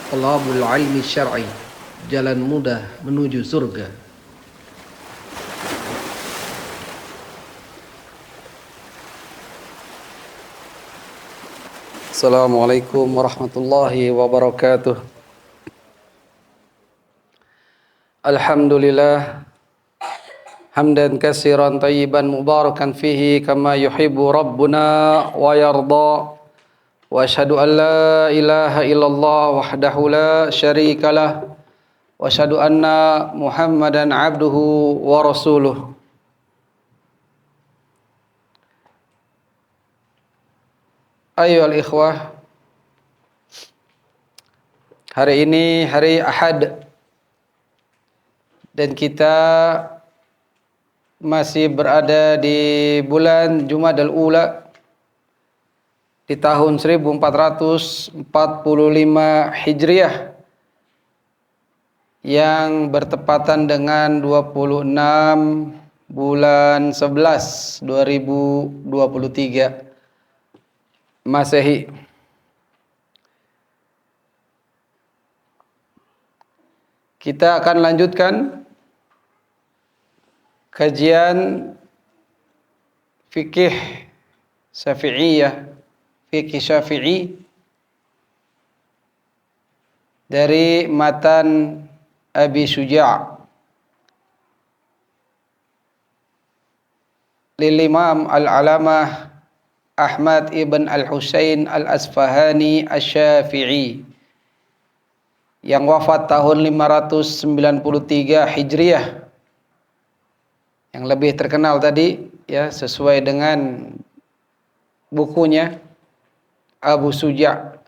Talabul ilmi syar'i, jalan mudah menuju surga. Assalamualaikum warahmatullahi wabarakatuh. Alhamdulillah hamdan katsiran tayyiban mubarakan fihi kama yuhibbu rabbuna wa yarda. Wa asyhadu an la ilaha illallah wahdahu la syarikalah wa asyhadu anna Muhammadan abduhu wa rasuluh. Ayyuhal ikhwah, hari ini hari Ahad dan kita masih berada di bulan Jumadal Ula di tahun 1445 Hijriah yang bertepatan dengan 26 bulan 11 2023 Masehi. Kita akan lanjutkan kajian fikih Syafi'iyah, fikih Syafi'i dari matan Abi Syuja' lil Imam Al-Alamah Ahmad ibn Al-Husain Al-Asfahani Asy-Syafi'i yang wafat tahun 593 Hijriah, yang lebih terkenal tadi ya sesuai dengan bukunya Abu Syuja',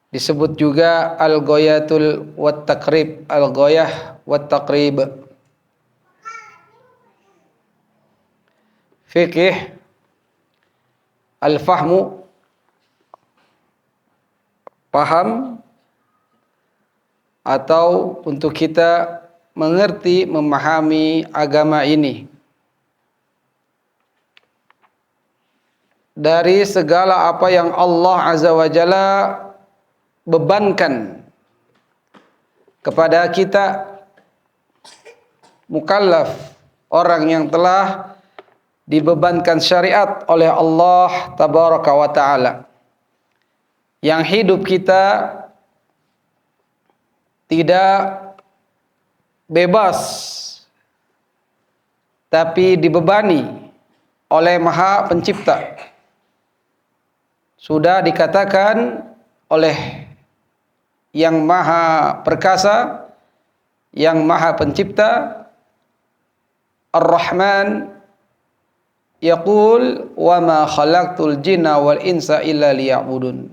disebut juga Al-Ghayatul wat Taqrib, Al-Ghayah wat Taqrib. Fikih al-fahmu, paham atau untuk kita mengerti, memahami agama ini dari segala apa yang Allah Azza wa Jalla bebankan kepada kita mukallaf, orang yang telah dibebankan syariat oleh Allah Tabaraka wa Ta'ala, yang hidup kita tidak bebas tapi dibebani oleh Maha Pencipta. Sudah dikatakan oleh yang Maha Perkasa, yang Maha Pencipta, Ar-Rahman yaqul wa ma khalaqtul jinna wal insa illa liya'budun.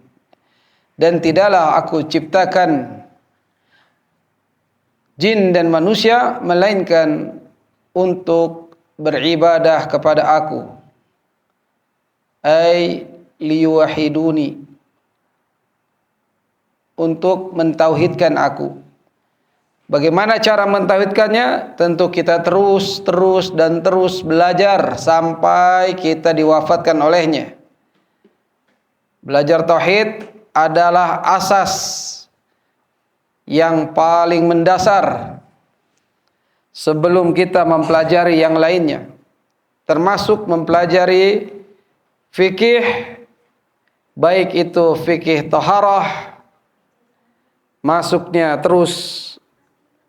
Dan tidaklah aku ciptakan jin dan manusia melainkan untuk beribadah kepada aku. Ai liyuwahiduni, untuk mentauhidkan aku. Bagaimana cara mentauhidkannya? Tentu kita terus belajar sampai kita diwafatkan olehnya. Belajar tauhid adalah asas yang paling mendasar sebelum kita mempelajari yang lainnya, termasuk mempelajari fikih, baik itu fikih taharah, masuknya terus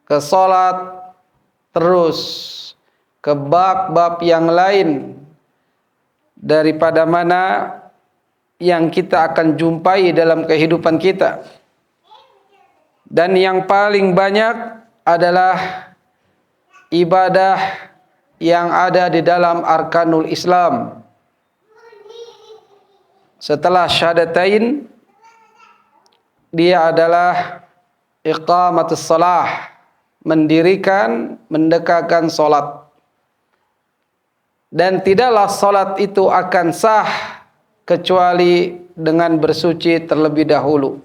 ke salat, terus ke bab-bab yang lain daripada mana yang kita akan jumpai dalam kehidupan kita. Dan yang paling banyak adalah ibadah yang ada di dalam arkanul Islam. Setelah syahadatain, dia adalah iqamatus shalah, mendirikan, mendekatkan salat. Dan tidaklah salat itu akan sah kecuali dengan bersuci terlebih dahulu.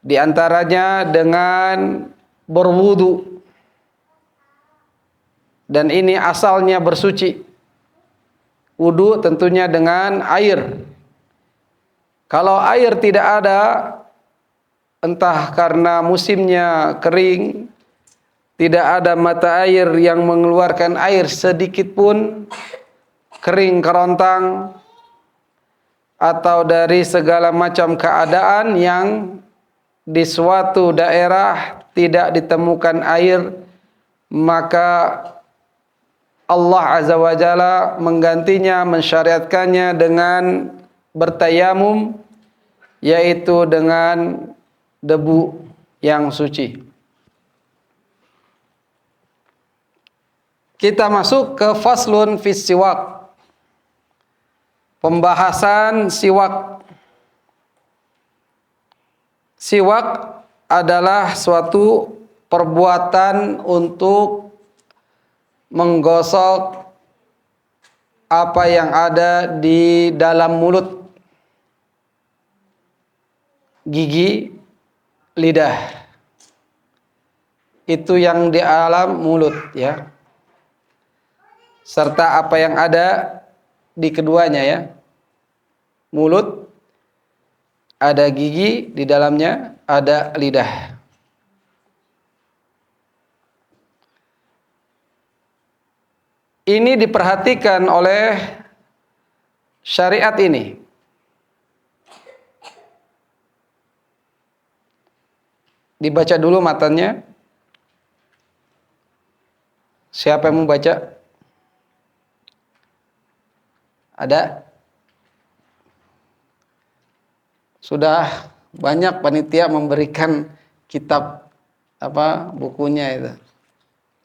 Di antaranya dengan berwudu. Dan ini asalnya bersuci. Wudu tentunya dengan air. Kalau air tidak ada, entah karena musimnya kering, tidak ada mata air yang mengeluarkan air sedikit pun, kering kerontang, atau dari segala macam keadaan yang di suatu daerah tidak ditemukan air, maka Allah Azza wa Jalla menggantinya, mensyariatkannya dengan bertayamum, yaitu dengan debu yang suci. Kita masuk ke faslun fis siwak. Pembahasan siwak. Siwak adalah suatu perbuatan untuk menggosok apa yang ada di dalam mulut, gigi, lidah. Itu yang di alam mulut, ya. Serta apa yang ada di keduanya, ya. Mulut, ada gigi di dalamnya, ada lidah. Ini diperhatikan oleh syariat ini. Dibaca dulu matanya. Siapa yang mau baca? Ada? Sudah banyak panitia memberikan kitab bukunya itu.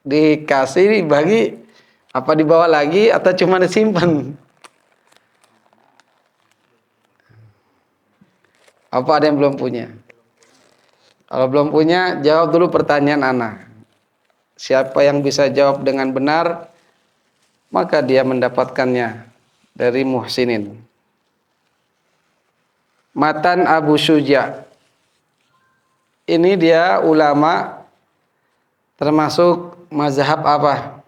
Dikasih, dibagi, apa dibawa lagi atau cuma disimpan? Apa ada yang belum punya? Kalau belum punya, jawab dulu pertanyaan Ana. Siapa yang bisa jawab dengan benar, maka dia mendapatkannya dari Muhsinin. Matan Abu Syuja. Ini dia ulama termasuk mazhab apa?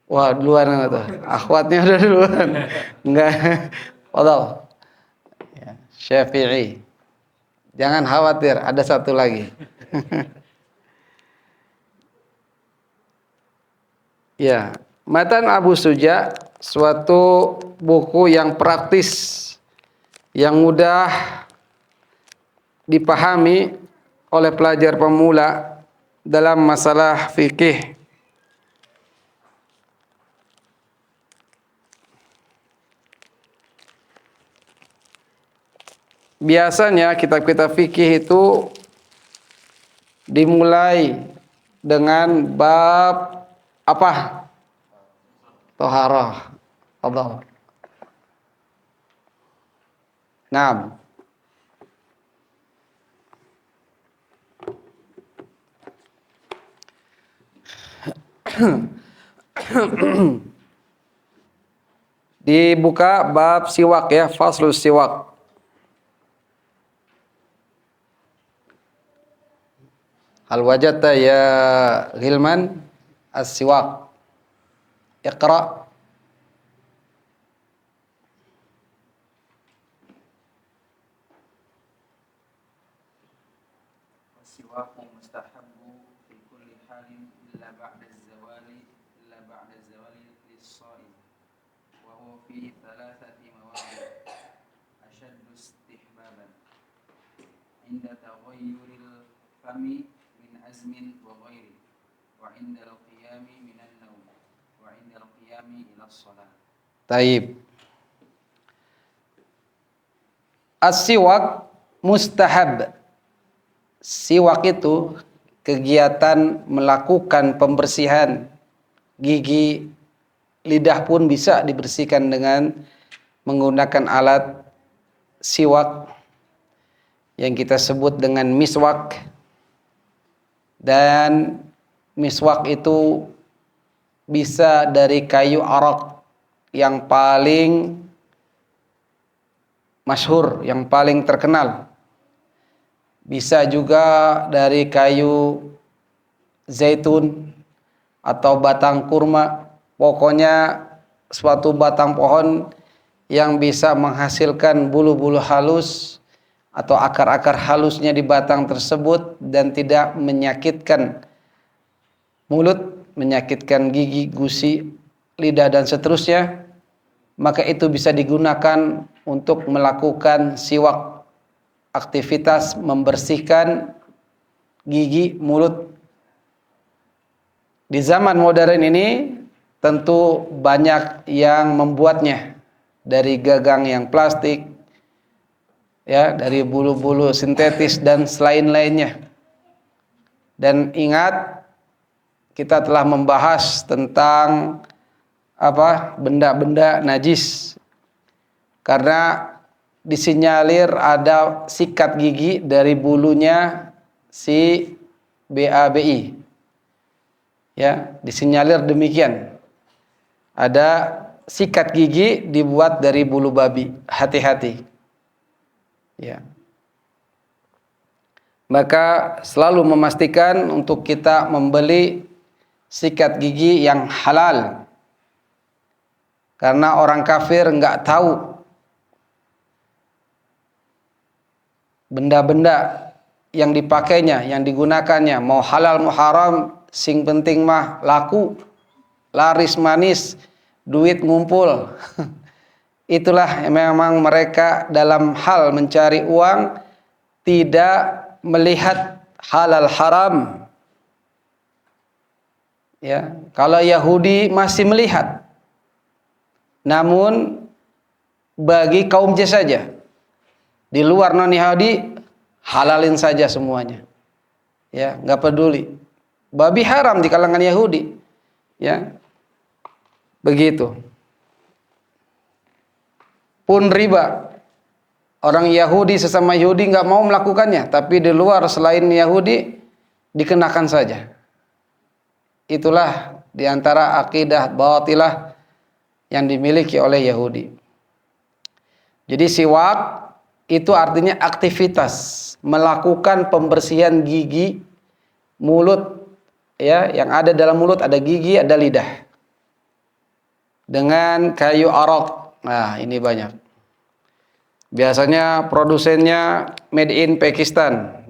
Wah, duluan tuh. Akhwatnya udah duluan. Enggak. Fadhal. Ya, Syafi'i. Jangan khawatir, ada satu lagi. Ya, Matan Abu Syuja, suatu buku yang praktis, yang mudah dipahami oleh pelajar pemula dalam masalah fikih. Biasanya kitab-kitab fikih itu dimulai dengan bab apa? Thaharah. Allah. Naam. Dibuka bab siwak, ya, faslus siwak. Hal wajadta ya Ghilman as-siwak. Iqra. السواك مستحب في كل حال إلا بعد الزوال للصائم وهو في ثلاثة مواضع أشد استحبابا عند تغير الفم من أزم وغيره وعند القيام من النوم وعند القيام إلى الصلاة. Taib. As-siwak mustahab. Siwak itu kegiatan melakukan pembersihan gigi, lidah pun bisa dibersihkan dengan menggunakan alat siwak yang kita sebut dengan miswak. Dan miswak itu bisa dari kayu arak yang paling masyhur, yang paling terkenal. Bisa juga dari kayu zaitun atau batang kurma. Pokoknya suatu batang pohon yang bisa menghasilkan bulu-bulu halus atau akar-akar halusnya di batang tersebut dan tidak menyakitkan mulut, menyakitkan gigi, gusi, lidah dan seterusnya, maka itu bisa digunakan untuk melakukan siwak, aktivitas membersihkan gigi, mulut. Di zaman modern ini tentu banyak yang membuatnya dari gagang yang plastik, ya, dari bulu-bulu sintetis dan selain-lainnya. Dan ingat, kita telah membahas tentang benda-benda najis, karena disinyalir ada sikat gigi dari bulunya si BABI. Ya, disinyalir demikian. Ada sikat gigi dibuat dari bulu babi. Hati-hati. Ya. Maka selalu memastikan untuk kita membeli sikat gigi yang halal. Karena orang kafir enggak tahu benda-benda yang dipakainya, yang digunakannya, mau halal mau haram, sing penting mah laku, laris manis, duit ngumpul. Itulah memang mereka dalam hal mencari uang tidak melihat halal haram. Ya, kalau Yahudi masih melihat. Namun bagi kaum C saja, di luar non Yahudi halalin saja semuanya. Ya, nggak peduli. Babi haram di kalangan Yahudi. Ya. Begitu. Pun riba. Orang Yahudi sesama Yahudi nggak mau melakukannya, tapi di luar selain Yahudi dikenakan saja. Itulah diantara akidah batilah yang dimiliki oleh Yahudi. Jadi siwak itu artinya aktivitas melakukan pembersihan gigi, mulut, ya, yang ada dalam mulut ada gigi, ada lidah, dengan kayu arok. Nah, ini banyak. Biasanya produsennya made in Pakistan.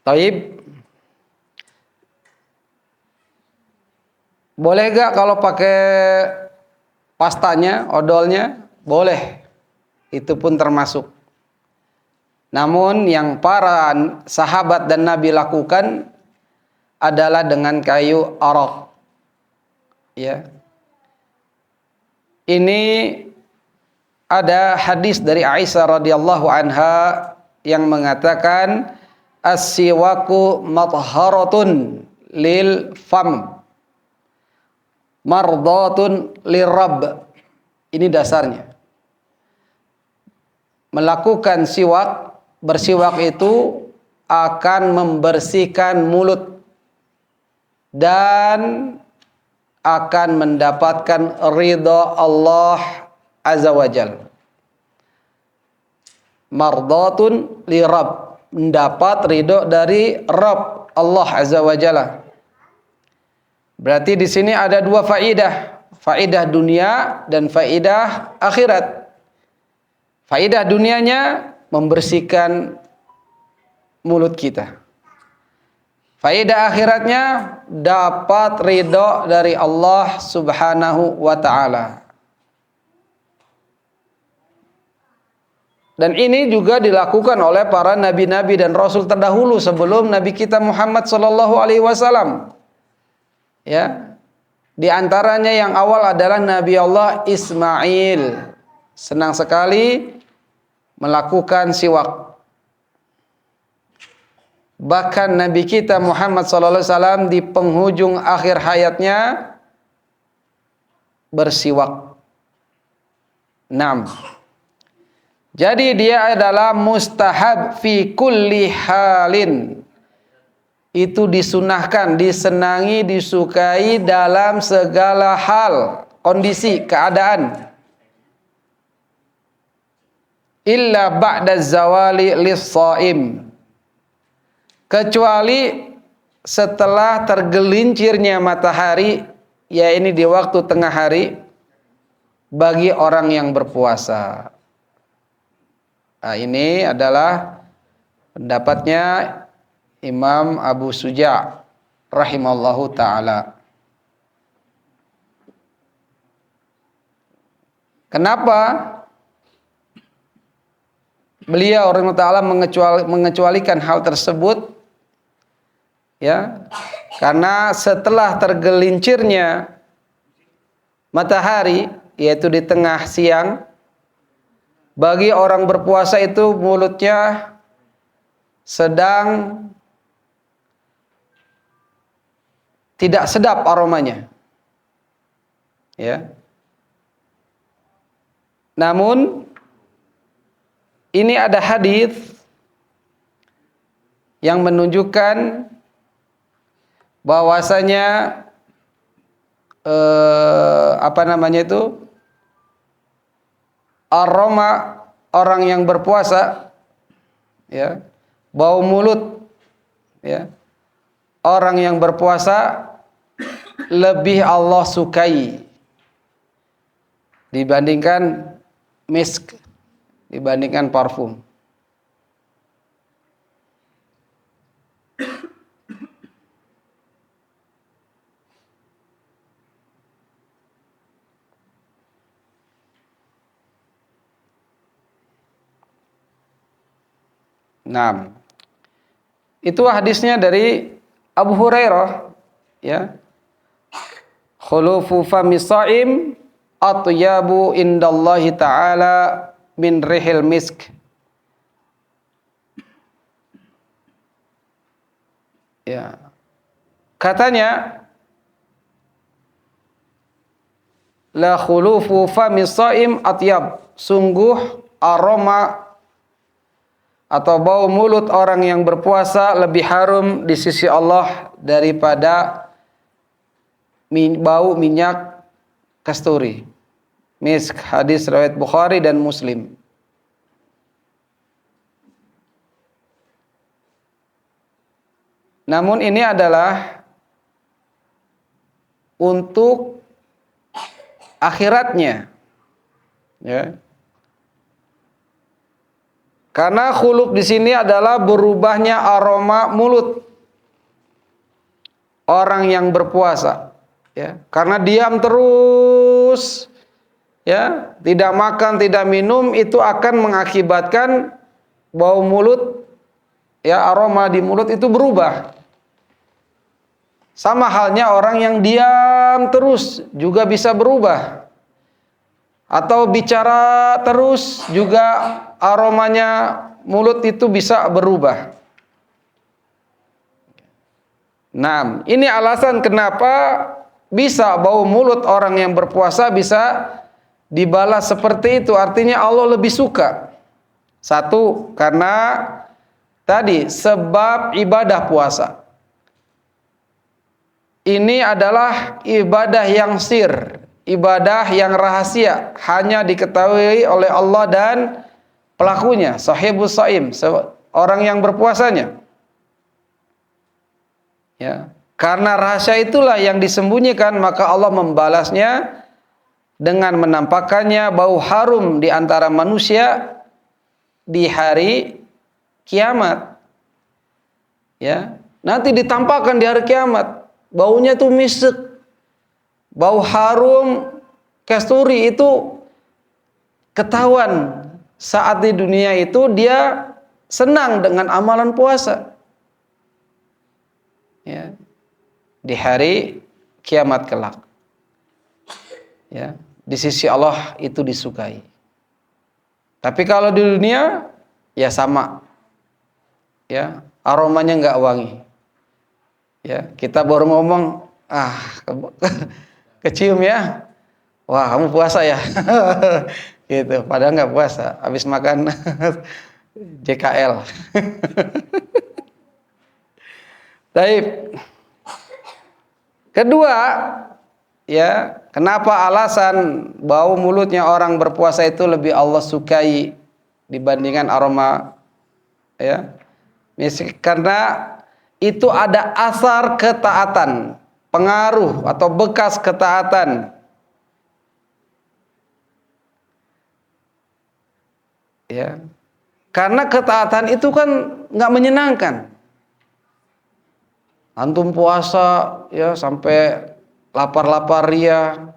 Taib. Boleh gak kalau pakai pastanya, odolnya? Boleh. Itu pun termasuk. Namun yang para sahabat dan Nabi lakukan adalah dengan kayu arok. Ya. Ini ada hadis dari Aisyah radhiyallahu anha yang mengatakan as-siwaku matharatun lil fam mardatun lirabb. Ini dasarnya. Melakukan siwak, bersiwak itu akan membersihkan mulut dan akan mendapatkan ridha Allah Azza wa Jalla. Mardatun li Rabb, mendapat ridho dari Rabb Allah Azza wa Jalla. Berarti di sini ada dua faidah, faidah dunia dan faidah akhirat. Faidah dunianya membersihkan mulut kita. Faidah akhiratnya dapat ridho dari Allah Subhanahu wa taala. Dan ini juga dilakukan oleh para nabi-nabi dan rasul terdahulu sebelum Nabi kita Muhammad sallallahu alaihi wasallam. Ya. Di antaranya yang awal adalah Nabi Allah Ismail. Senang sekali melakukan siwak. Bahkan Nabi kita Muhammad SAW di penghujung akhir hayatnya bersiwak. 6. Jadi dia adalah mustahab fi kulli halin. Itu disunahkan, disenangi, disukai dalam segala hal, kondisi, keadaan. Illa ba'da zawali lis-shaim. Kecuali setelah tergelincirnya matahari ya ini di waktu tengah hari bagi orang yang berpuasa. Nah, ini adalah pendapatnya Imam Abu Suja' rahimallahu ta'ala. Kenapa beliau rahimahullah mengecualikan hal tersebut? Ya, karena setelah tergelincirnya matahari, yaitu di tengah siang, bagi orang berpuasa itu mulutnya sedang tidak sedap aromanya. Ya. Namun ini ada hadis yang menunjukkan bahwasanya aroma orang yang berpuasa, ya, bau mulut, ya, orang yang berpuasa lebih Allah sukai dibandingkan misk, dibandingkan parfum. Nah, itu hadisnya dari Abu Hurairah, ya. Khulufu fami shaim atyabu indallahi ta'ala min rihil misk. Ya. Katanya, la khulufu fami shaim atyab. Sungguh aroma atau bau mulut orang yang berpuasa lebih harum di sisi Allah daripada bau minyak kasturi. Misk, hadis riwayat Bukhari dan Muslim. Namun ini adalah untuk akhiratnya, ya. Karena khuluf di sini adalah berubahnya aroma mulut orang yang berpuasa, ya. Karena diam terus, ya, tidak makan, tidak minum, itu akan mengakibatkan bau mulut, ya, aroma di mulut itu berubah. Sama halnya orang yang diam terus juga bisa berubah. Atau bicara terus juga aromanya mulut itu bisa berubah. Nah, ini alasan kenapa bisa bau mulut orang yang berpuasa bisa dibalas seperti itu. Artinya Allah lebih suka. Satu, karena tadi sebab ibadah puasa. Ini adalah ibadah yang sir, ibadah yang rahasia, hanya diketahui oleh Allah dan pelakunya, sahibus shaim, orang yang berpuasanya. Ya, karena rahasia itulah yang disembunyikan, maka Allah membalasnya dengan menampakkannya bau harum di antara manusia di hari kiamat. Ya, nanti ditampakkan di hari kiamat. Baunya tuh misk, bau harum kasturi itu ketahuan saat di dunia itu dia senang dengan amalan puasa. Ya, di hari kiamat kelak, ya, di sisi Allah itu disukai. Tapi kalau di dunia ya sama, ya, aromanya nggak wangi. Ya, kita baru ngomong, kecium ya, wah kamu puasa ya, gitu. Padahal nggak puasa, habis makan JKL. Baik. Kedua, ya, kenapa alasan bau mulutnya orang berpuasa itu lebih Allah sukai dibandingkan aroma, ya, karena itu ada asar ketaatan, pengaruh atau bekas ketaatan. Ya. Karena ketaatan itu kan nggak menyenangkan. Antum puasa ya sampai lapar-lapar ria.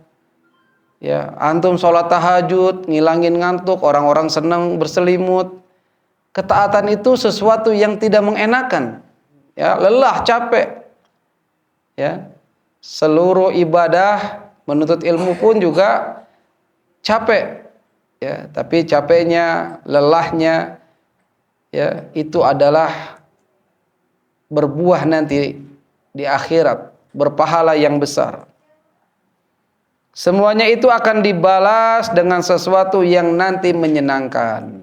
Ya, antum sholat tahajud, ngilangin ngantuk, orang-orang senang berselimut. Ketaatan itu sesuatu yang tidak mengenakan. Ya, lelah, capek. Ya. Seluruh ibadah menuntut ilmu pun juga capek. Ya, tapi capeknya, lelahnya ya, itu adalah berbuah nanti di akhirat, berpahala yang besar. Semuanya itu akan dibalas dengan sesuatu yang nanti menyenangkan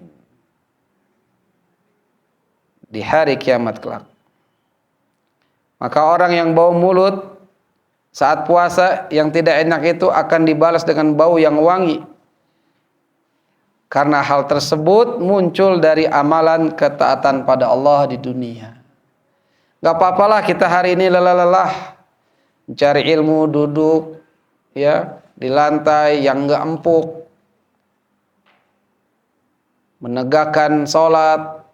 di hari kiamat kelak. Maka orang yang bau mulut saat puasa yang tidak enak itu akan dibalas dengan bau yang wangi. Karena hal tersebut muncul dari amalan ketaatan pada Allah di dunia. Gak apa-apalah kita hari ini lelah-lelah mencari ilmu, duduk ya di lantai yang gak empuk, menegakkan sholat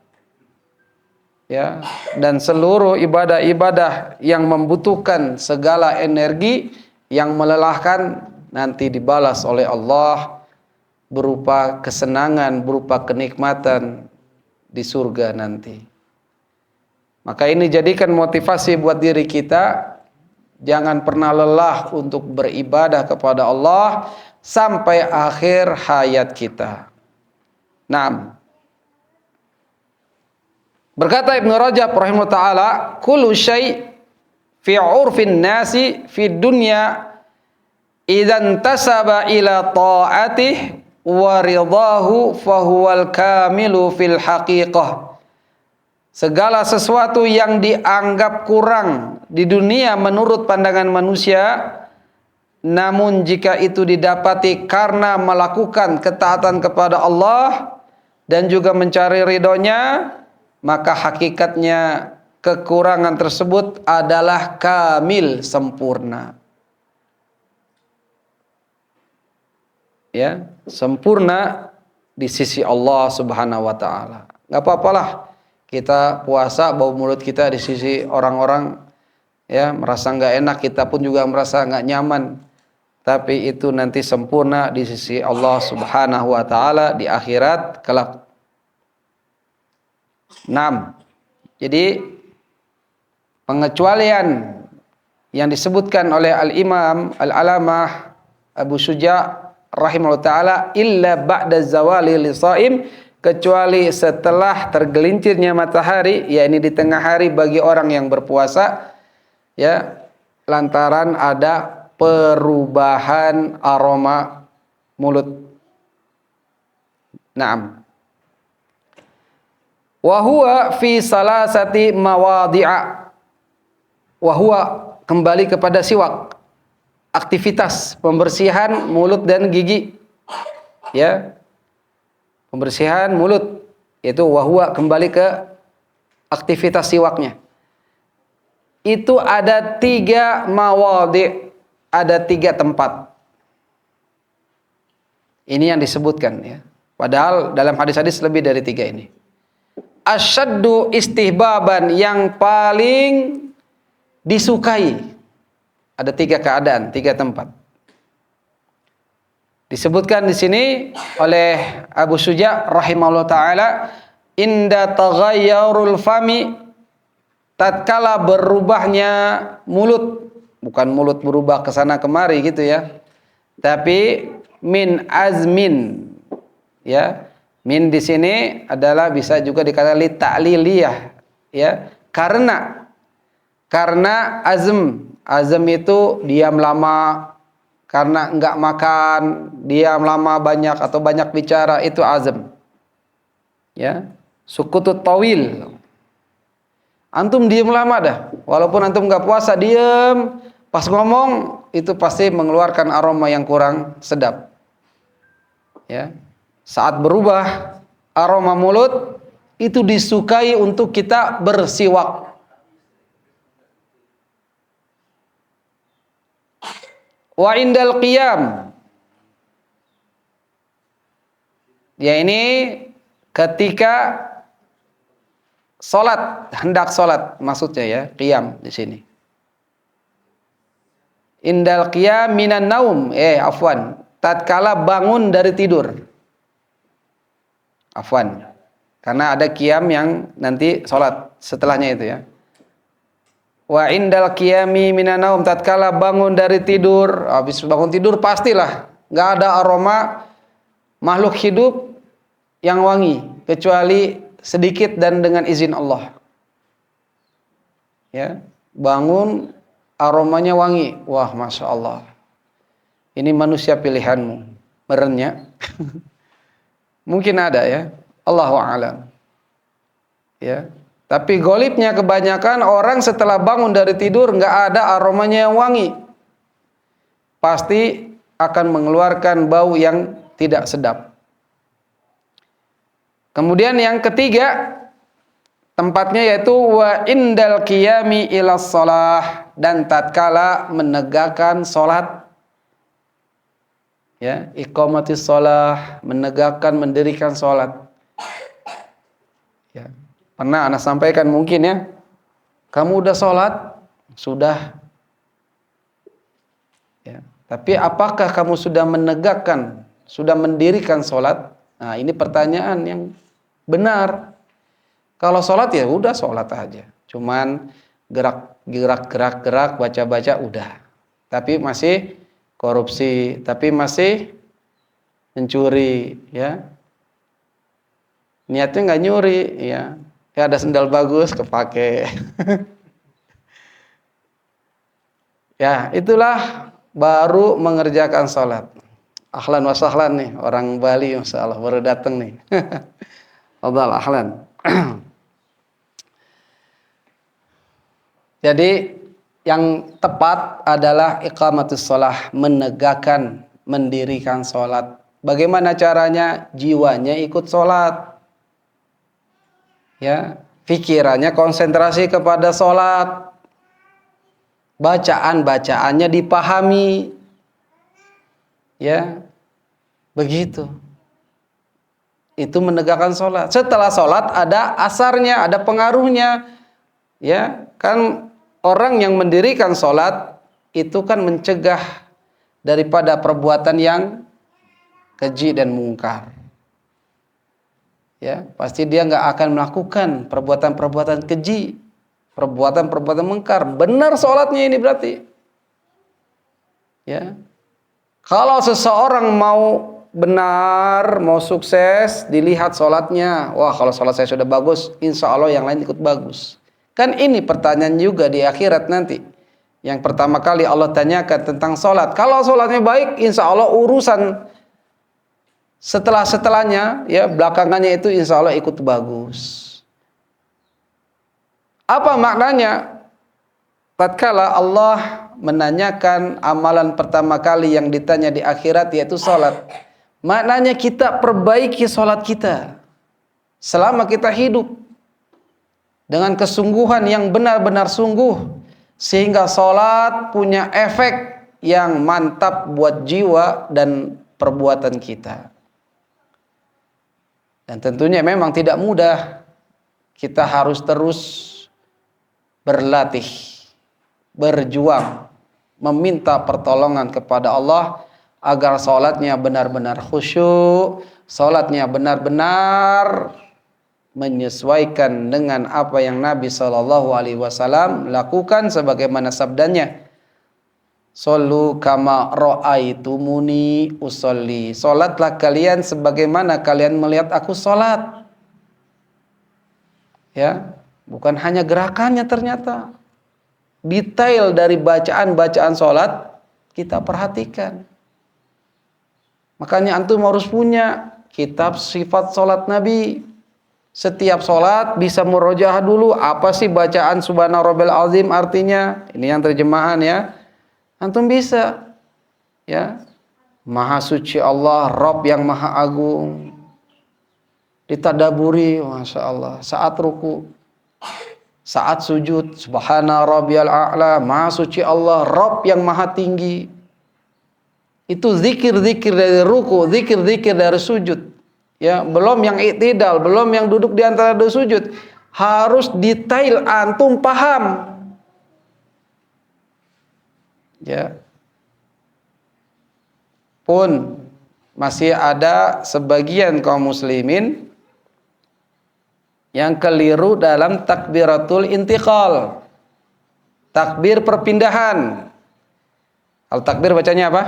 ya, dan seluruh ibadah-ibadah yang membutuhkan segala energi yang melelahkan nanti dibalas oleh Allah berupa kesenangan, berupa kenikmatan di surga nanti. Maka ini jadikan motivasi buat diri kita, jangan pernah lelah untuk beribadah kepada Allah sampai akhir hayat kita. Naam. Berkata Ibnu Rajab rahimahullah taala, kullu syai' fi 'urfin nasi fi dunya idzan tasaba ila ta'atih wa ridahu fahuwal kamilu fil haqiqah. Segala sesuatu yang dianggap kurang di dunia menurut pandangan manusia, namun jika itu didapati karena melakukan ketaatan kepada Allah dan juga mencari ridhonya, maka hakikatnya kekurangan tersebut adalah kamil, sempurna. Ya, sempurna di sisi Allah Subhanahu wa taala. Enggak apa-apalah kita puasa bau mulut kita di sisi orang-orang ya merasa enggak enak, kita pun juga merasa enggak nyaman. Tapi itu nanti sempurna di sisi Allah Subhanahu wa taala di akhirat kelak. 6. Jadi pengecualian yang disebutkan oleh Al-Imam Al-Alamah Abu Syuja' rahimahullah taala, illa ba'da zawali lisaim, kecuali setelah tergelincirnya matahari, yakni di tengah hari bagi orang yang berpuasa ya, lantaran ada perubahan aroma mulut. Naam. Wa huwa fi salasati mawadhi'a. Wa huwa kembali kepada siwak, aktivitas pembersihan mulut dan gigi. Ya. Pembersihan mulut, yaitu wa huwa kembali ke aktivitas siwaknya. Itu ada 3 mawadhi', ada 3 tempat. Ini yang disebutkan ya. Padahal dalam hadis-hadis lebih dari 3 ini. Asyaddu istihbaban, yang paling disukai. Ada 3 keadaan, 3 tempat. Disebutkan di sini oleh Abu Syuja' rahimahullah taala, inda taghayyurul fami, tatkala berubahnya mulut, bukan mulut berubah ke sana kemari gitu ya. Tapi min azmin ya. Min di sini adalah bisa juga dikatakan li ta'liliyah ya. Karena azm itu diam lama, karena enggak makan, diam lama banyak atau banyak bicara, itu azm. Ya, sukutut tawil. Antum diam lama dah, walaupun antum enggak puasa, diam, pas ngomong itu pasti mengeluarkan aroma yang kurang sedap. Ya. Saat berubah aroma mulut itu disukai untuk kita bersiwak. Wa indal qiyam. Ya, ini ketika salat, hendak salat maksudnya ya, qiyam di sini. Indal qiyam minan naum, afwan, tatkala bangun dari tidur. Afwan. Karena ada qiyam yang nanti salat setelahnya itu ya. Wa indal qiyami minan naum, tatkala bangun dari tidur. Habis bangun tidur pastilah enggak ada aroma makhluk hidup yang wangi kecuali sedikit dan dengan izin Allah. Ya, bangun aromanya wangi. Wah, Masya Allah. Ini manusia pilihanmu. Merennya. Mungkin ada ya. Allahu a'lam. Ya. Tapi golibnya kebanyakan orang setelah bangun dari tidur nggak ada aromanya yang wangi. Pasti akan mengeluarkan bau yang tidak sedap. Kemudian yang ketiga tempatnya yaitu wa indal qiyami ilas shalah, dan tatkala menegakkan salat. Ya, iqamatis shalah, menegakkan, mendirikan salat. Ya. Pernah anak sampaikan mungkin ya, kamu udah sholat? Sudah. Ya. Tapi apakah kamu sudah menegakkan, sudah mendirikan sholat? Nah, ini pertanyaan yang benar. Kalau sholat ya udah sholat aja. Cuman gerak, baca-baca udah. Tapi masih korupsi, tapi masih mencuri, ya. Niatnya nggak nyuri, ya. Ya ada sendal bagus kepake. Ya, itulah baru mengerjakan sholat. Ahlan wa sahlan nih, orang Bali masyaallah baru datang nih. Fadhal ahlan. Jadi yang tepat adalah iqamatus shalah, menegakkan, mendirikan sholat. Bagaimana caranya? Jiwanya ikut sholat. Ya, pikirannya konsentrasi kepada sholat, bacaan-bacaannya dipahami, ya, begitu. Itu menegakkan sholat. Setelah sholat ada asarnya, ada pengaruhnya, ya, kan orang yang mendirikan sholat itu kan mencegah daripada perbuatan yang keji dan mungkar. Ya, pasti dia nggak akan melakukan perbuatan-perbuatan keji, perbuatan-perbuatan mungkar. Benar sholatnya ini berarti. Ya, kalau seseorang mau benar, mau sukses, dilihat sholatnya. Wah, kalau sholat saya sudah bagus, insya Allah yang lain ikut bagus. Kan ini pertanyaan juga di akhirat nanti. Yang pertama kali Allah tanyakan tentang sholat. Kalau sholatnya baik, insya Allah urusan setelahnya, ya, belakangannya itu insya Allah ikut bagus. Apa maknanya? Tatkala Allah menanyakan amalan pertama kali yang ditanya di akhirat yaitu sholat, maknanya kita perbaiki sholat kita selama kita hidup dengan kesungguhan yang benar-benar sungguh, sehingga sholat punya efek yang mantap buat jiwa dan perbuatan kita. Dan tentunya memang tidak mudah. Kita harus terus berlatih, berjuang, meminta pertolongan kepada Allah agar sholatnya benar-benar khusyuk, sholatnya benar-benar menyesuaikan dengan apa yang Nabi SAW lakukan, sebagaimana sabdanya, "Shollu kama ra'aitumuni usolli." Salatlah kalian sebagaimana kalian melihat aku salat. Ya, bukan hanya gerakannya, ternyata detail dari bacaan-bacaan salat kita perhatikan. Makanya antum harus punya kitab sifat salat Nabi. Setiap salat bisa murojaah dulu, apa sih bacaan subhana rabbil azim artinya? Ini yang terjemahan ya. Antum bisa, ya, Maha Suci Allah, Rabb yang Maha Agung, ditadaburi, Masya Allah, saat ruku, saat sujud, Subhana Rabbiyal A'la, Maha Suci Allah, Rabb yang Maha Tinggi, Itu zikir-zikir dari ruku, zikir-zikir dari sujud. Ya, belum yang i'tidal, belum yang duduk di antara dua sujud. Harus detail, antum paham. Ya. Pun masih ada sebagian kaum muslimin yang keliru dalam takbiratul intiqal. Takbir perpindahan. Al takbir bacanya apa?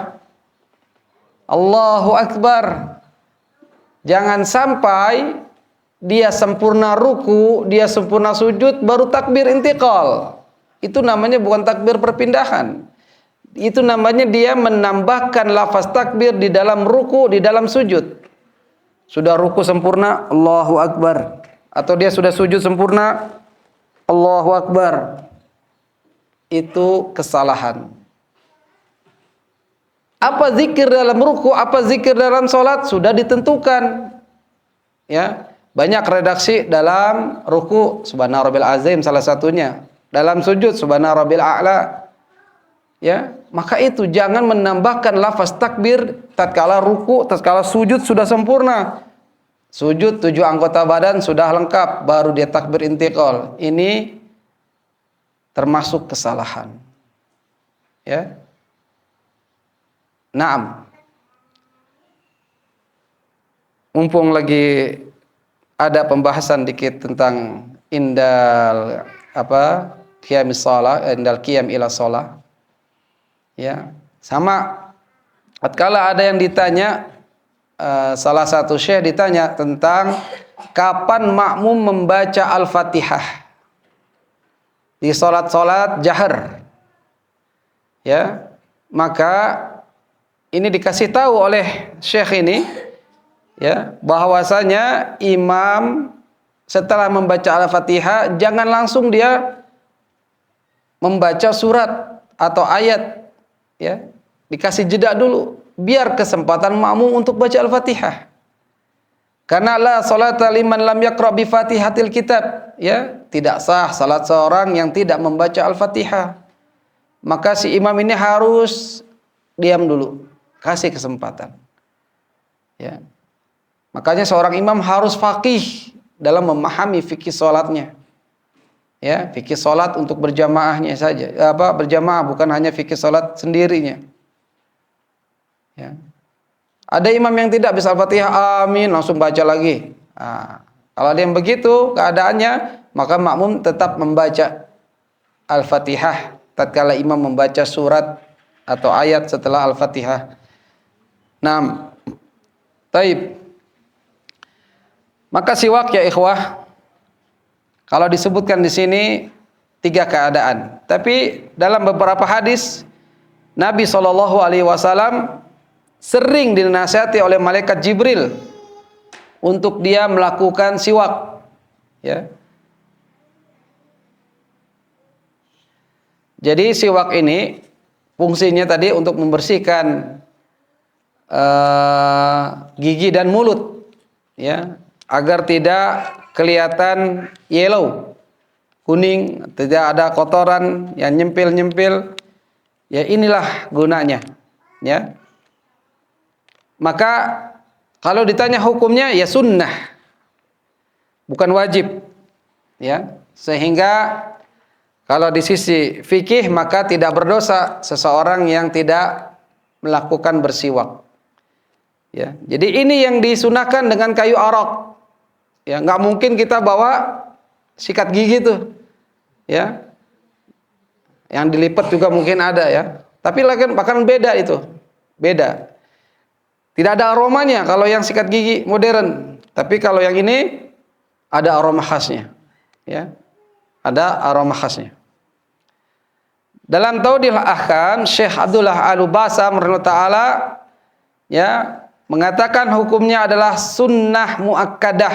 Allahu Akbar. Jangan sampai dia sempurna ruku, dia sempurna sujud, baru takbir intiqal. Itu namanya bukan takbir perpindahan. Itu namanya dia menambahkan lafaz takbir di dalam ruku, di dalam sujud. Sudah ruku sempurna, Allahu Akbar. Atau dia sudah sujud sempurna, Allahu Akbar. Itu kesalahan. Apa zikir dalam ruku, apa zikir dalam sholat sudah ditentukan. Ya, banyak redaksi dalam ruku Subhana Rabbil Azim salah satunya. Dalam sujud Subhana Rabbil A'la. Ya, maka itu jangan menambahkan lafaz takbir tatkala ruku, tatkala sujud sudah sempurna. Sujud 7 anggota badan sudah lengkap, baru dia takbir intiqal. Ini termasuk kesalahan. Ya. Naam. Mumpung lagi ada pembahasan dikit tentang indal qiyamis shalah, indal qiyam ila shalah. Ya, sama tatkala ada yang ditanya, salah satu syekh ditanya tentang kapan makmum membaca Al-Fatihah di salat-salat jahar. Ya, maka ini dikasih tahu oleh syekh ini, ya, bahwasanya imam setelah membaca Al-Fatihah jangan langsung dia membaca surat atau ayat, ya. Dikasih jeda dulu biar kesempatan makmum untuk baca Al-Fatihah. Karena la salata liman lam yaqra bi Fatihatil kitab, ya, tidak sah salat seorang yang tidak membaca Al-Fatihah. Maka si imam ini harus diam dulu. Kasih kesempatan. Ya. Makanya seorang imam harus faqih dalam memahami fikih salatnya. Ya, fikih salat untuk berjamaahnya saja. Berjamaah bukan hanya fikih salat sendirinya. Ya. Ada imam yang tidak bisa Al-Fatihah, amin, langsung baca lagi. Nah, kalau ada yang begitu keadaannya, maka makmum tetap membaca Al-Fatihah tatkala imam membaca surat atau ayat setelah Al-Fatihah. Naam. Taib. Maka siwak ya ikhwah, kalau disebutkan di sini 3 keadaan. Tapi dalam beberapa hadis Nabi SAW sering dinasihati oleh malaikat Jibril untuk dia melakukan siwak. Ya. Jadi siwak ini fungsinya tadi untuk membersihkan gigi dan mulut, ya, agar tidak kelihatan yellow, kuning, tidak ada kotoran yang nyempil-nyempil. Ya, inilah gunanya, ya. Maka kalau ditanya hukumnya, ya sunnah, bukan wajib, ya. Sehingga kalau di sisi fikih maka tidak berdosa seseorang yang tidak melakukan bersiwak. Ya, jadi ini yang disunahkan dengan kayu arok. Ya, nggak mungkin kita bawa sikat gigi tuh, ya. Yang dilipat juga mungkin ada, ya. Tapi bahkan beda itu, beda. Tidak ada aromanya kalau yang sikat gigi modern. Tapi kalau yang ini ada aroma khasnya, ya. Ada aroma khasnya. Dalam Taudhil Ahkam, Syekh Abdullah Al-Basam rahimahullah taala, ya, mengatakan hukumnya adalah sunnah muakkadah.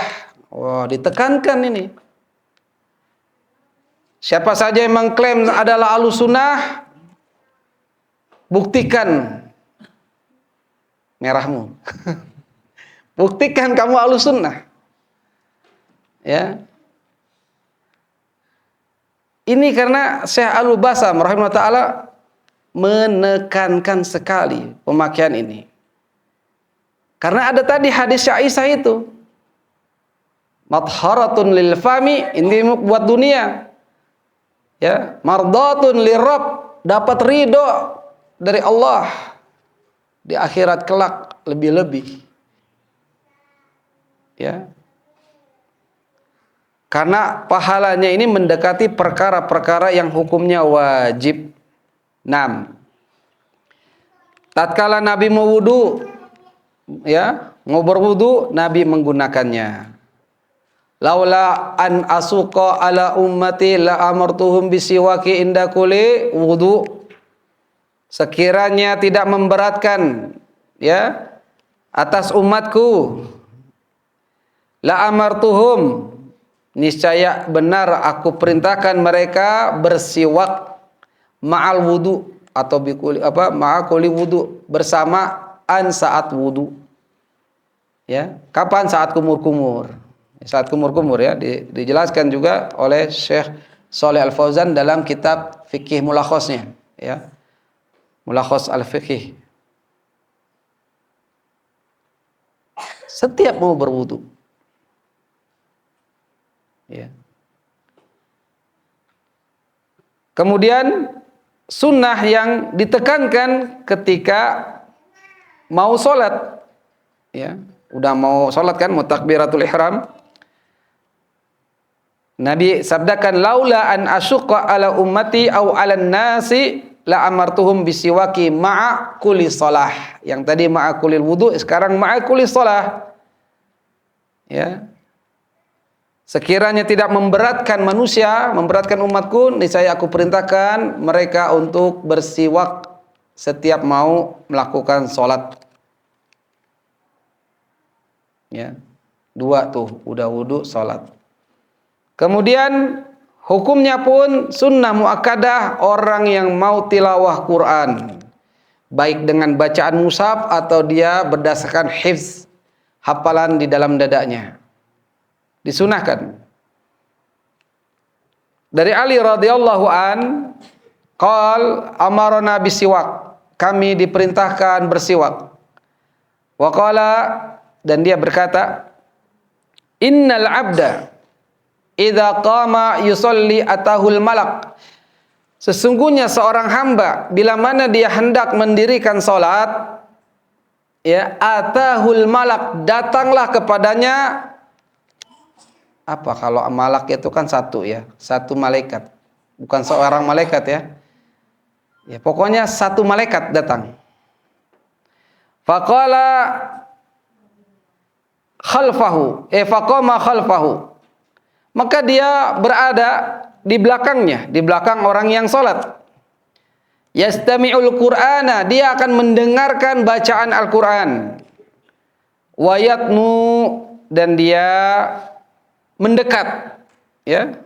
Wah, ditekankan ini. Siapa saja yang mengklaim adalah ahlus sunnah, buktikan merahmu. Buktikan kamu ahlus sunnah. Ya. Ini karena Syekh Al-Basam rahimahullah taala menekankan sekali pemakaian ini. Karena ada tadi hadis Aisyah itu. Matharatun lil fami, ini buat dunia. Ya, mardatun lirabb, dapat ridho dari Allah. Di akhirat kelak lebih-lebih. Ya. Karena pahalanya ini mendekati perkara-perkara yang hukumnya wajib. 6. Tatkala Nabi mau wudu, ya, mau berwudu, Nabi menggunakannya. Laula an asuqa ala ummati la amartuhum bisiwaki inda kulli wudu. Sekiranya tidak memberatkan, ya, atas umatku, la amartuhum, niscaya benar aku perintahkan mereka bersiwak ma'al wudu atau bikuli ma'akuli wudu, bersamaan saat wudu. Ya, kapan? Saat kumur-kumur. Saat kumur-kumur, ya, dijelaskan juga oleh Syekh Shalih Al Fauzan dalam kitab fikih mulakhosnya, ya. Mulakhos al-fiqih. Setiap mau berwudu, ya. Kemudian sunnah yang ditekankan ketika mau sholat, ya, udah mau sholat kan, mau takbiratul ihram, Nabi sabdakan, laula an asyqa ala ummati au ala nasi la amartuhum bisiwaki ma'a kulli shalah. Yang tadi ma'a kulli wudu, sekarang ma'a kulli shalah. Ya. Sekiranya tidak memberatkan manusia, memberatkan umatku, niscaya aku perintahkan mereka untuk bersiwak setiap mau melakukan sholat. Ya. 2 tuh, udah wudu, sholat. Kemudian hukumnya pun sunnah muakkadah orang yang mau tilawah Quran, baik dengan bacaan mushaf atau dia berdasarkan hifz, hafalan di dalam dadanya, disunahkan. Dari Ali radhiyallahu an, qal amarna bisiwak, kami diperintahkan bersiwak. Wa qala, dan dia berkata, innal abda idza qama yusolli atahul malak, sesungguhnya seorang hamba bila mana dia hendak mendirikan salat, ya, atahul malak, datanglah kepadanya, apa kalau malak itu kan satu, ya, satu malaikat, bukan seorang malaikat, ya. Ya, pokoknya satu malaikat datang. Faqala khalfahu, faqama khalfahu, maka dia berada di belakangnya, di belakang orang yang sholat. Yastami'ul Qur'ana, dia akan mendengarkan bacaan Al-Quran. Wayatnu, dan dia mendekat, ya.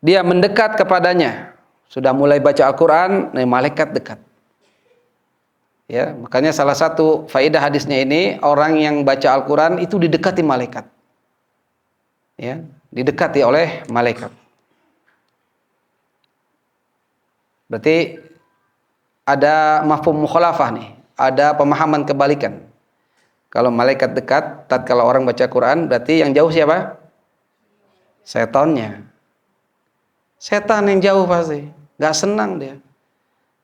Dia mendekat kepadanya. Sudah mulai baca Al-Quran, malaikat dekat. Ya, makanya salah satu faedah hadisnya ini, orang yang baca Al-Quran itu didekati malaikat. Ya, didekati oleh malaikat. Berarti ada mafhum mukhalafah nih, ada pemahaman kebalikan. Kalau malaikat dekat tatkala orang baca Quran, berarti yang jauh siapa? Setannya. Setan yang jauh pasti, nggak senang dia.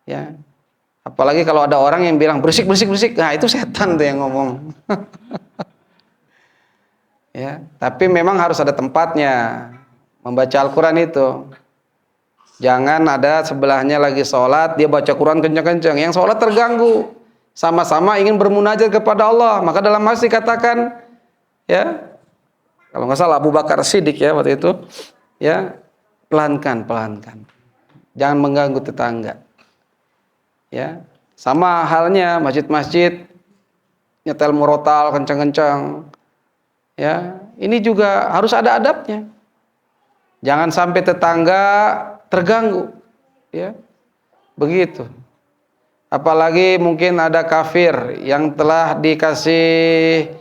Ya. Apalagi kalau ada orang yang bilang berisik, nah itu setan tuh yang ngomong. Ya, tapi memang harus ada tempatnya membaca Al-Quran itu. Jangan ada sebelahnya lagi sholat, dia baca Quran kencang-kencang, yang sholat terganggu. Sama-sama ingin bermunajat kepada Allah, maka dalam hadis dikatakan, ya, kalau nggak salah Abu Bakar Siddiq, ya, waktu itu, ya, pelankan, jangan mengganggu tetangga. Ya, sama halnya masjid-masjid nyetel murotal kencang-kencang. Ya, ini juga harus ada adabnya. Jangan sampai tetangga terganggu, ya. Begitu. Apalagi mungkin ada kafir yang telah dikasih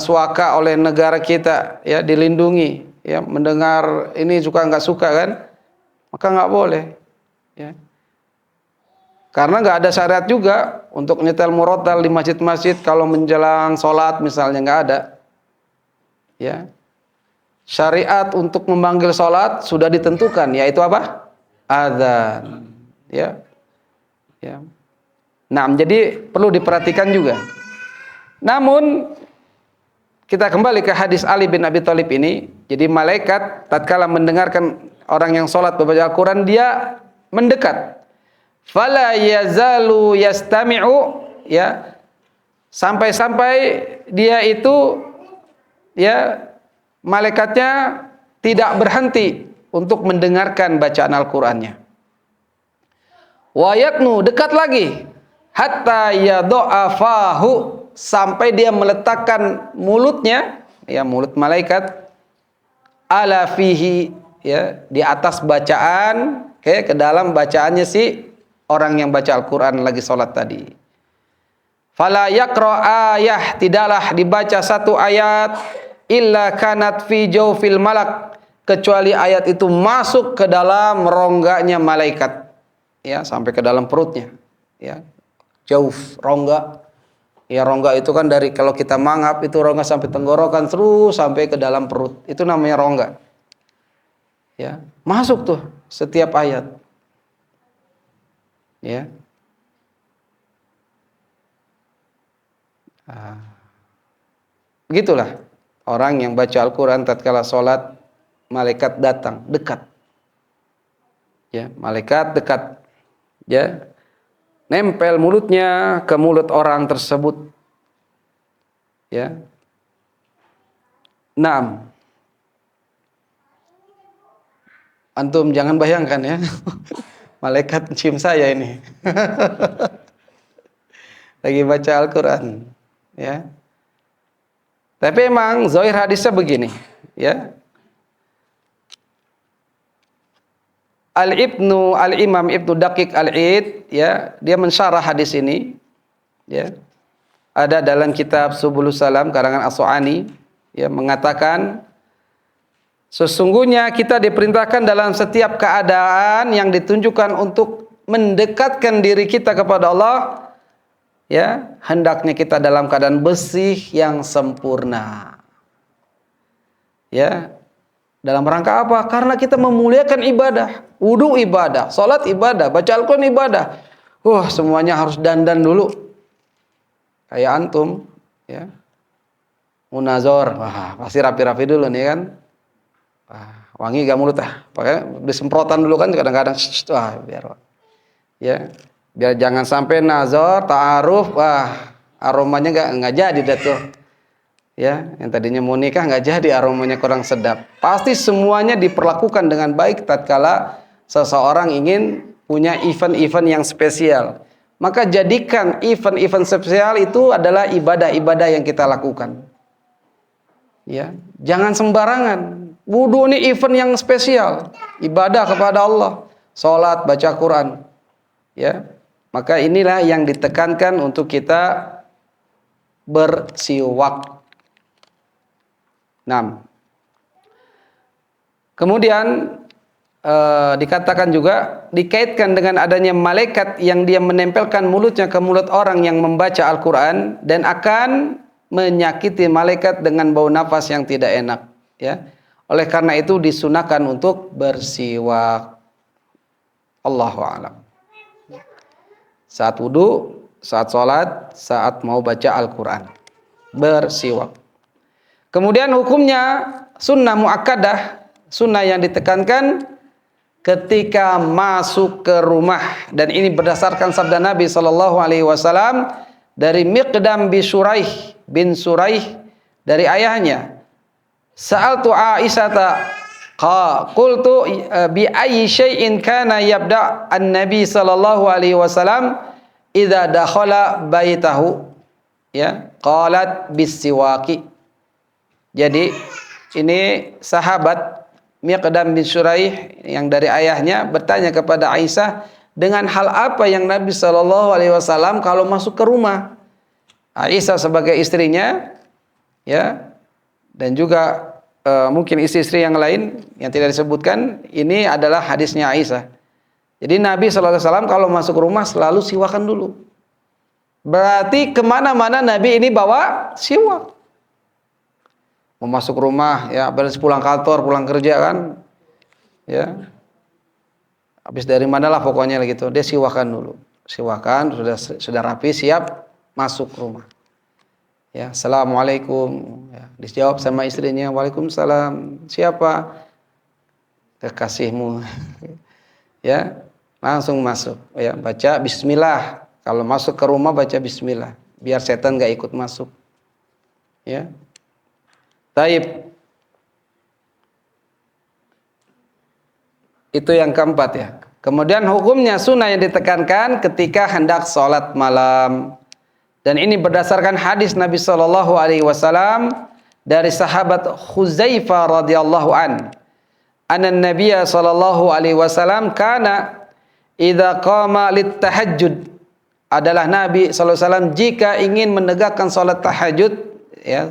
suaka oleh negara kita, ya, dilindungi, ya, mendengar ini juga nggak suka kan, maka nggak boleh, ya. Karena nggak ada syariat juga untuk nyetel murotal di masjid-masjid kalau menjelang sholat misalnya, nggak ada. Ya, syariat untuk memanggil sholat sudah ditentukan, yaitu apa? Adzan. Ya, ya. Nah, jadi perlu diperhatikan juga. Namun kita kembali ke hadis Ali bin Abi Thalib ini. Jadi malaikat tatkala mendengarkan orang yang sholat membaca Al-Quran, dia mendekat. Fala yazalu yastami'u, ya, sampai-sampai dia itu, ya, malaikatnya tidak berhenti untuk mendengarkan bacaan Al-Qur'annya. Wa yatnu, dekat lagi, hatta yadu'a fahu, sampai dia meletakkan mulutnya, ya, mulut malaikat, ala fihi, ya, di atas bacaan, ke dalam bacaannya si orang yang baca Al-Quran lagi sholat tadi. Fala yaqra ayah, tidaklah dibaca satu ayat, illa kanat fi jawfil malak, kecuali ayat itu masuk ke dalam rongganya malaikat, ya, sampai ke dalam perutnya, ya. Jauf, rongga, ya, rongga itu kan dari, kalau kita mangap itu rongga sampai tenggorokan terus sampai ke dalam perut, itu namanya rongga, ya, masuk tuh setiap ayat. Ya, begitulah orang yang baca Al-Quran tatkala sholat, malaikat datang dekat, ya, malaikat dekat, ya, nempel mulutnya ke mulut orang tersebut, ya. Naam, antum jangan bayangkan, ya, malaikat cium saya ini lagi baca Al-Quran, ya. Tapi emang zahir hadisnya begini, ya. Al-Imam Ibnu Daqiq Al-Id, ya, dia mensyarah hadis ini, ya. Ada dalam kitab Subulus Salam karangan As-Su'ani, ya, mengatakan sesungguhnya kita diperintahkan dalam setiap keadaan yang ditunjukkan untuk mendekatkan diri kita kepada Allah, ya, hendaknya kita dalam keadaan bersih yang sempurna. Ya, dalam rangka apa? Karena kita memuliakan ibadah, wudu ibadah, salat ibadah, baca Al-Quran ibadah. Semuanya harus dandan dulu. Kayak antum, ya, munazor, pasti rapi-rapi dulu nih kan. Wangi gak mulut, pakai disemprotan dulu kan kadang-kadang, biar jangan sampai nazar ta'aruf, aromanya nggak jadi dah tuh, ya, yang tadinya mau nikah nggak jadi, aromanya kurang sedap. Pasti semuanya diperlakukan dengan baik tatkala seseorang ingin punya event-event yang spesial, maka jadikan event-event spesial itu adalah ibadah-ibadah yang kita lakukan, ya, jangan sembarangan. Wudu ini event yang spesial, ibadah kepada Allah, sholat, baca Quran, ya. Maka inilah yang ditekankan untuk kita bersiwak. Nah, kemudian dikatakan juga, dikaitkan dengan adanya malaikat yang dia menempelkan mulutnya ke mulut orang yang membaca Al-Quran dan akan menyakiti malaikat dengan bau nafas yang tidak enak, ya. Oleh karena itu disunahkan untuk bersiwak. Allahu a'lam. Saat wudu, saat sholat, saat mau baca Al-Quran, bersiwak. Kemudian hukumnya sunnah muakkadah, sunnah yang ditekankan ketika masuk ke rumah, dan ini berdasarkan sabda Nabi SAW dari Miqdam bin Suraih dari ayahnya. Sa'altu Aisyata qultu bi ayyi syai'in kana yabda an-nabi sallallahu alaihi wasallam idza dakhala baitahu, ya, qalat bisiwaki. Jadi ini sahabat Miqdam bin Suraih yang dari ayahnya bertanya kepada Aisyah, dengan hal apa yang Nabi sallallahu alaihi wasallam kalau masuk ke rumah. Aisyah sebagai istrinya, ya, dan juga mungkin istri-istri yang lain yang tidak disebutkan, ini adalah hadisnya Aisyah, Jadi Nabi SAW kalau masuk rumah selalu siwakan dulu. Berarti kemana-mana Nabi ini bawa siwak. Mau masuk rumah, ya, habis pulang kantor, pulang kerja kan, ya, habis dari mana lah pokoknya gitu, dia siwakan dulu. Siwakan, sudah rapi, siap masuk rumah. Ya, assalamualaikum. Ya, dijawab sama istrinya, waalaikumsalam. Siapa? Kekasihmu. Ya, langsung masuk. Ya, baca bismillah. Kalau masuk ke rumah baca bismillah, biar setan nggak ikut masuk. Ya. Taib. Itu yang keempat ya. Kemudian hukumnya sunnah yang ditekankan ketika hendak sholat malam. Dan ini berdasarkan hadis Nabi Shallallahu Alaihi Wasallam dari sahabat Khuzaifah radhiyallahu an. Anna Nabiya Shallallahu Alaihi Wasallam kana idza qama lit tahajjud, adalah Nabi Shallallahu Alaihi Wasallam jika ingin menegakkan sholat tahajud, ya,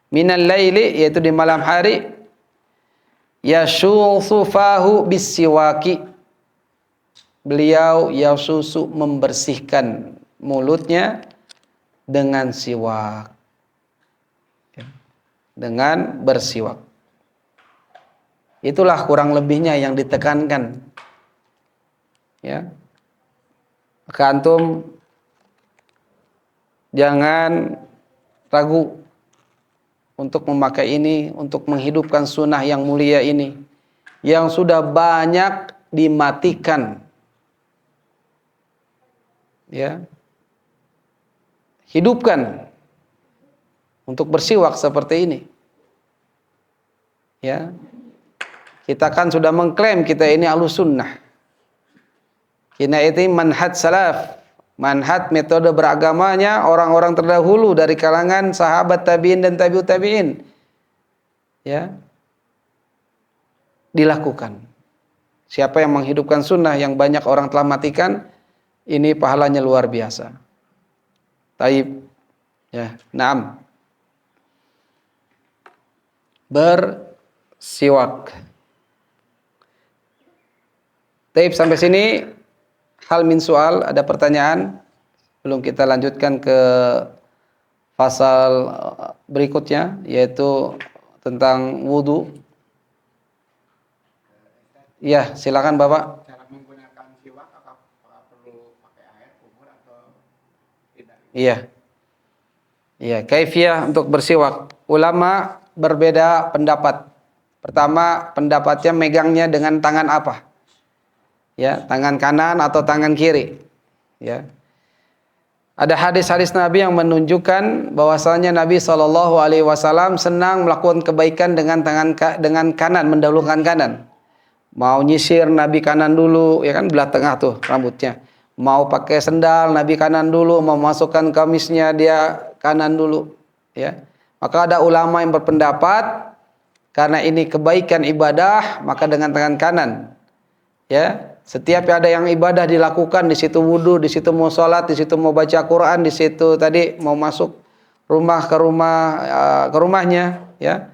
minal laili, yaitu di malam hari, yashuthu fahu bisiwaki, beliau yasusu membersihkan mulutnya dengan siwak, dengan bersiwak. Itulah kurang lebihnya yang ditekankan, ya. Maka antum jangan ragu untuk memakai ini, untuk menghidupkan sunnah yang mulia ini, yang sudah banyak dimatikan, ya. Hidupkan untuk bersiwak seperti ini, ya. Kita kan sudah mengklaim kita ini ahlus sunnah, kita itu manhaj salaf, manhaj metode beragamanya orang-orang terdahulu dari kalangan sahabat tabi'in dan tabi'ut tabi'in, ya, dilakukan. Siapa yang menghidupkan sunnah yang banyak orang telah matikan, ini pahalanya luar biasa. Taib, ya, naam. Bersiwak. Taib, sampai sini hal min soal, ada pertanyaan? Belum kita lanjutkan ke pasal berikutnya, yaitu tentang wudu. Ya, silakan Bapak. Cara menggunakan siwak, apakah perlu pakai air, kumur, atau tidak? Iya. Iya, kaifiyah untuk bersiwak. Ulama berbeda pendapat. Pertama, pendapatnya megangnya dengan tangan apa? Ya, tangan kanan atau tangan kiri. Ya. Ada hadis-hadis Nabi yang menunjukkan bahwasanya Nabi Shallallahu Alaihi Wasallam senang melakukan kebaikan dengan dengan kanan, mendahulukan kanan. Mau nyisir Nabi kanan dulu, ya kan, belah tengah tuh rambutnya. Mau pakai sendal Nabi kanan dulu, mau masukkan kamisnya dia kanan dulu, ya. Maka ada ulama yang berpendapat karena ini kebaikan ibadah, maka dengan tangan kanan, ya. Setiap ada yang ibadah dilakukan, di situ wudu, di situ mau sholat, di situ mau baca Quran, di situ tadi mau masuk rumah ke rumahnya, ya,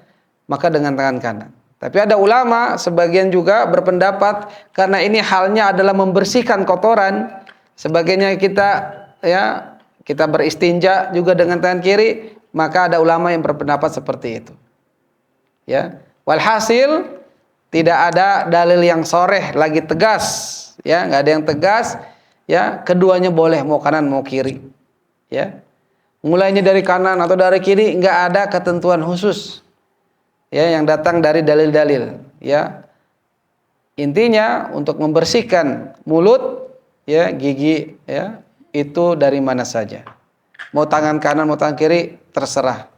maka dengan tangan kanan. Tapi ada ulama sebagian juga berpendapat karena ini halnya adalah membersihkan kotoran, sebagainya kita beristinja juga dengan tangan kiri, maka ada ulama yang berpendapat seperti itu. Ya, walhasil tidak ada dalil yang soreh lagi tegas, ya, nggak ada yang tegas, ya, keduanya boleh, mau kanan mau kiri, ya, mulainya dari kanan atau dari kiri, nggak ada ketentuan khusus, ya, yang datang dari dalil-dalil, ya. Intinya untuk membersihkan mulut, ya, gigi, ya, itu dari mana saja, mau tangan kanan mau tangan kiri terserah,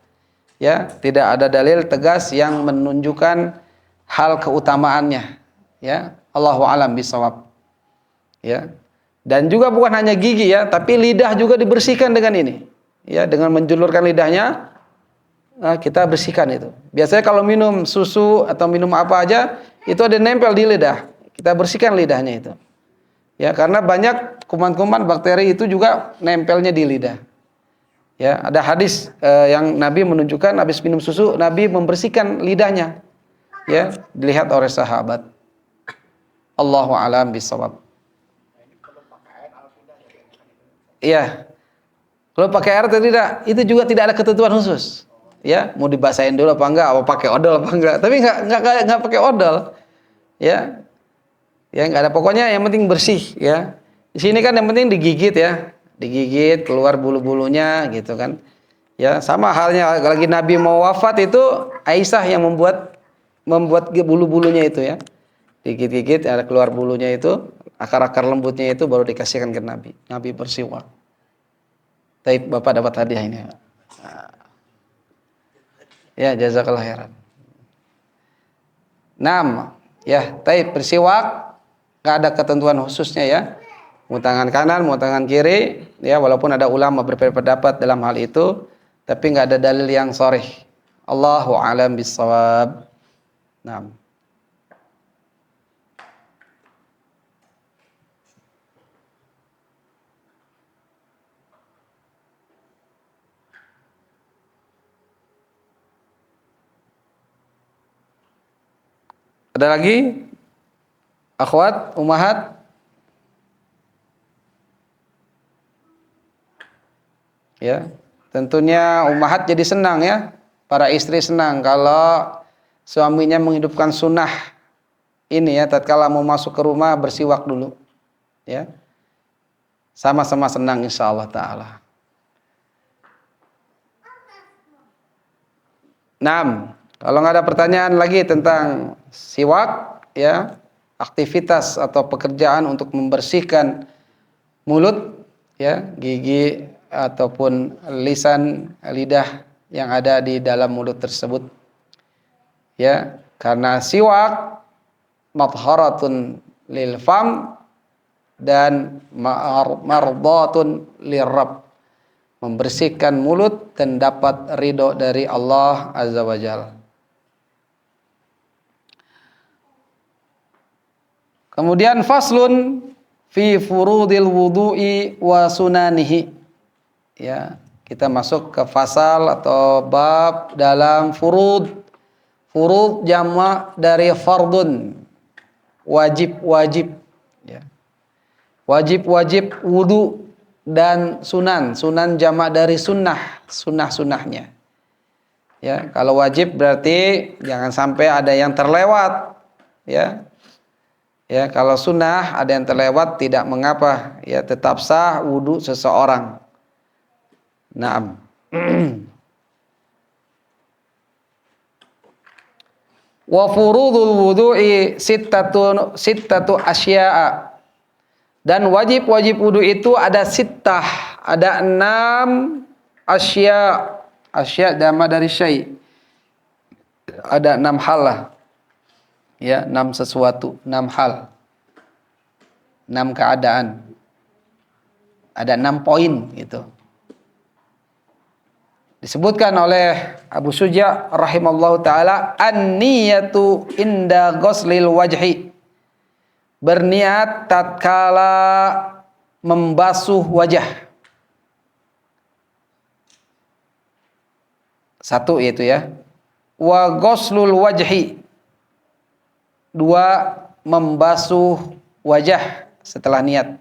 ya, tidak ada dalil tegas yang menunjukkan hal keutamaannya, ya. Allahu a'lam bishawab, ya. Dan juga bukan hanya gigi, ya, tapi lidah juga dibersihkan dengan ini, ya, dengan menjulurkan lidahnya, kita bersihkan itu. Biasanya kalau minum susu atau minum apa aja itu ada nempel di lidah, kita bersihkan lidahnya itu, ya, karena banyak kuman-kuman bakteri itu juga nempelnya di lidah, ya. Ada hadis yang Nabi menunjukkan habis minum susu Nabi membersihkan lidahnya, ya, dilihat oleh sahabat. Allahu a'lam bishawab. Iya. Kalau pakai air atau tidak, itu juga tidak ada ketentuan khusus. Ya, mau dibasahin dulu apa enggak, apa pakai odol apa enggak. Tapi enggak pakai odol. Ya. Ya, enggak ada, pokoknya yang penting bersih ya. Di sini kan yang penting digigit ya. Digigit, keluar bulu-bulunya gitu kan. Ya, sama halnya lagi Nabi mau wafat itu Aisyah yang membuat bulu-bulunya itu ya. Digigit-gigit ada keluar bulunya itu, akar-akar lembutnya itu baru dikasihkan ke Nabi. Nabi bersiwak. Taib, Bapak dapat hadiah ini. Ya, jazakallah khairan. 6. Ya, taib bersiwak enggak ada ketentuan khususnya ya. Mau tangan kanan, mau tangan kiri, ya walaupun ada ulama berbeda pendapat dalam hal itu, tapi enggak ada dalil yang sharih. Allahu a'lam bissawab. 6. Ada lagi? Akhwat, ummahat? Ya, tentunya ummahat jadi senang ya. Para istri senang kalau suaminya menghidupkan sunnah ini ya, tatkala mau masuk ke rumah bersiwak dulu. Ya. Sama-sama senang insyaallah taala. 6. Kalau nggak ada pertanyaan lagi tentang siwak, ya, aktivitas atau pekerjaan untuk membersihkan mulut, ya, gigi ataupun lisan, lidah yang ada di dalam mulut tersebut, ya, karena siwak matharatun lil fam dan mardatun lirrabb, membersihkan mulut dan dapat ridho dari Allah Azza wa Jalla. Kemudian faslun fi furudil wudu'i wa sunanihi. Ya, kita masuk ke fasal atau bab dalam furud. Furud jamak dari fardun. Wajib-wajib, ya. Wajib-wajib wudu dan sunan. Sunan jamak dari sunnah, sunnah-sunnahnya. Ya, kalau wajib berarti jangan sampai ada yang terlewat, ya. Ya, kalau sunnah ada yang terlewat tidak mengapa, ya, tetap sah wudu seseorang. Naam. Wa furudul wudu'i sittatu asya'a. Dan wajib-wajib wudu itu ada sittah, ada 6 asya. Asya jamak dari syai'. Ada 6 hal lah. Ya, 6 sesuatu, 6 hal. 6 keadaan. Ada 6 poin gitu. Disebutkan oleh Abu Suja rahimallahu taala, an-niyatu inda ghuslil wajhi. Berniat tatkala membasuh wajah. 1 yaitu ya. Wa ghuslul wajhi. 2, membasuh wajah setelah niat.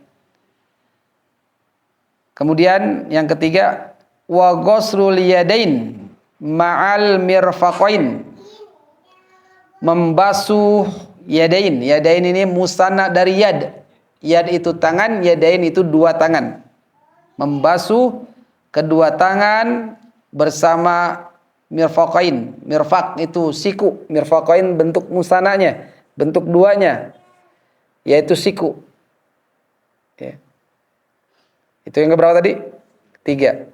Kemudian yang ketiga, wa ghuslul yadain ma'al mirfaqain. Membasuh yadain. Yadain ini musanna dari yad. Yad itu tangan, yadain itu 2 tangan. Membasuh kedua tangan bersama mirfaqain. Mirfaq itu siku, mirfaqain bentuk musananya, bentuk 2-nya, yaitu siku. Ya. Itu yang keberapa tadi? 3.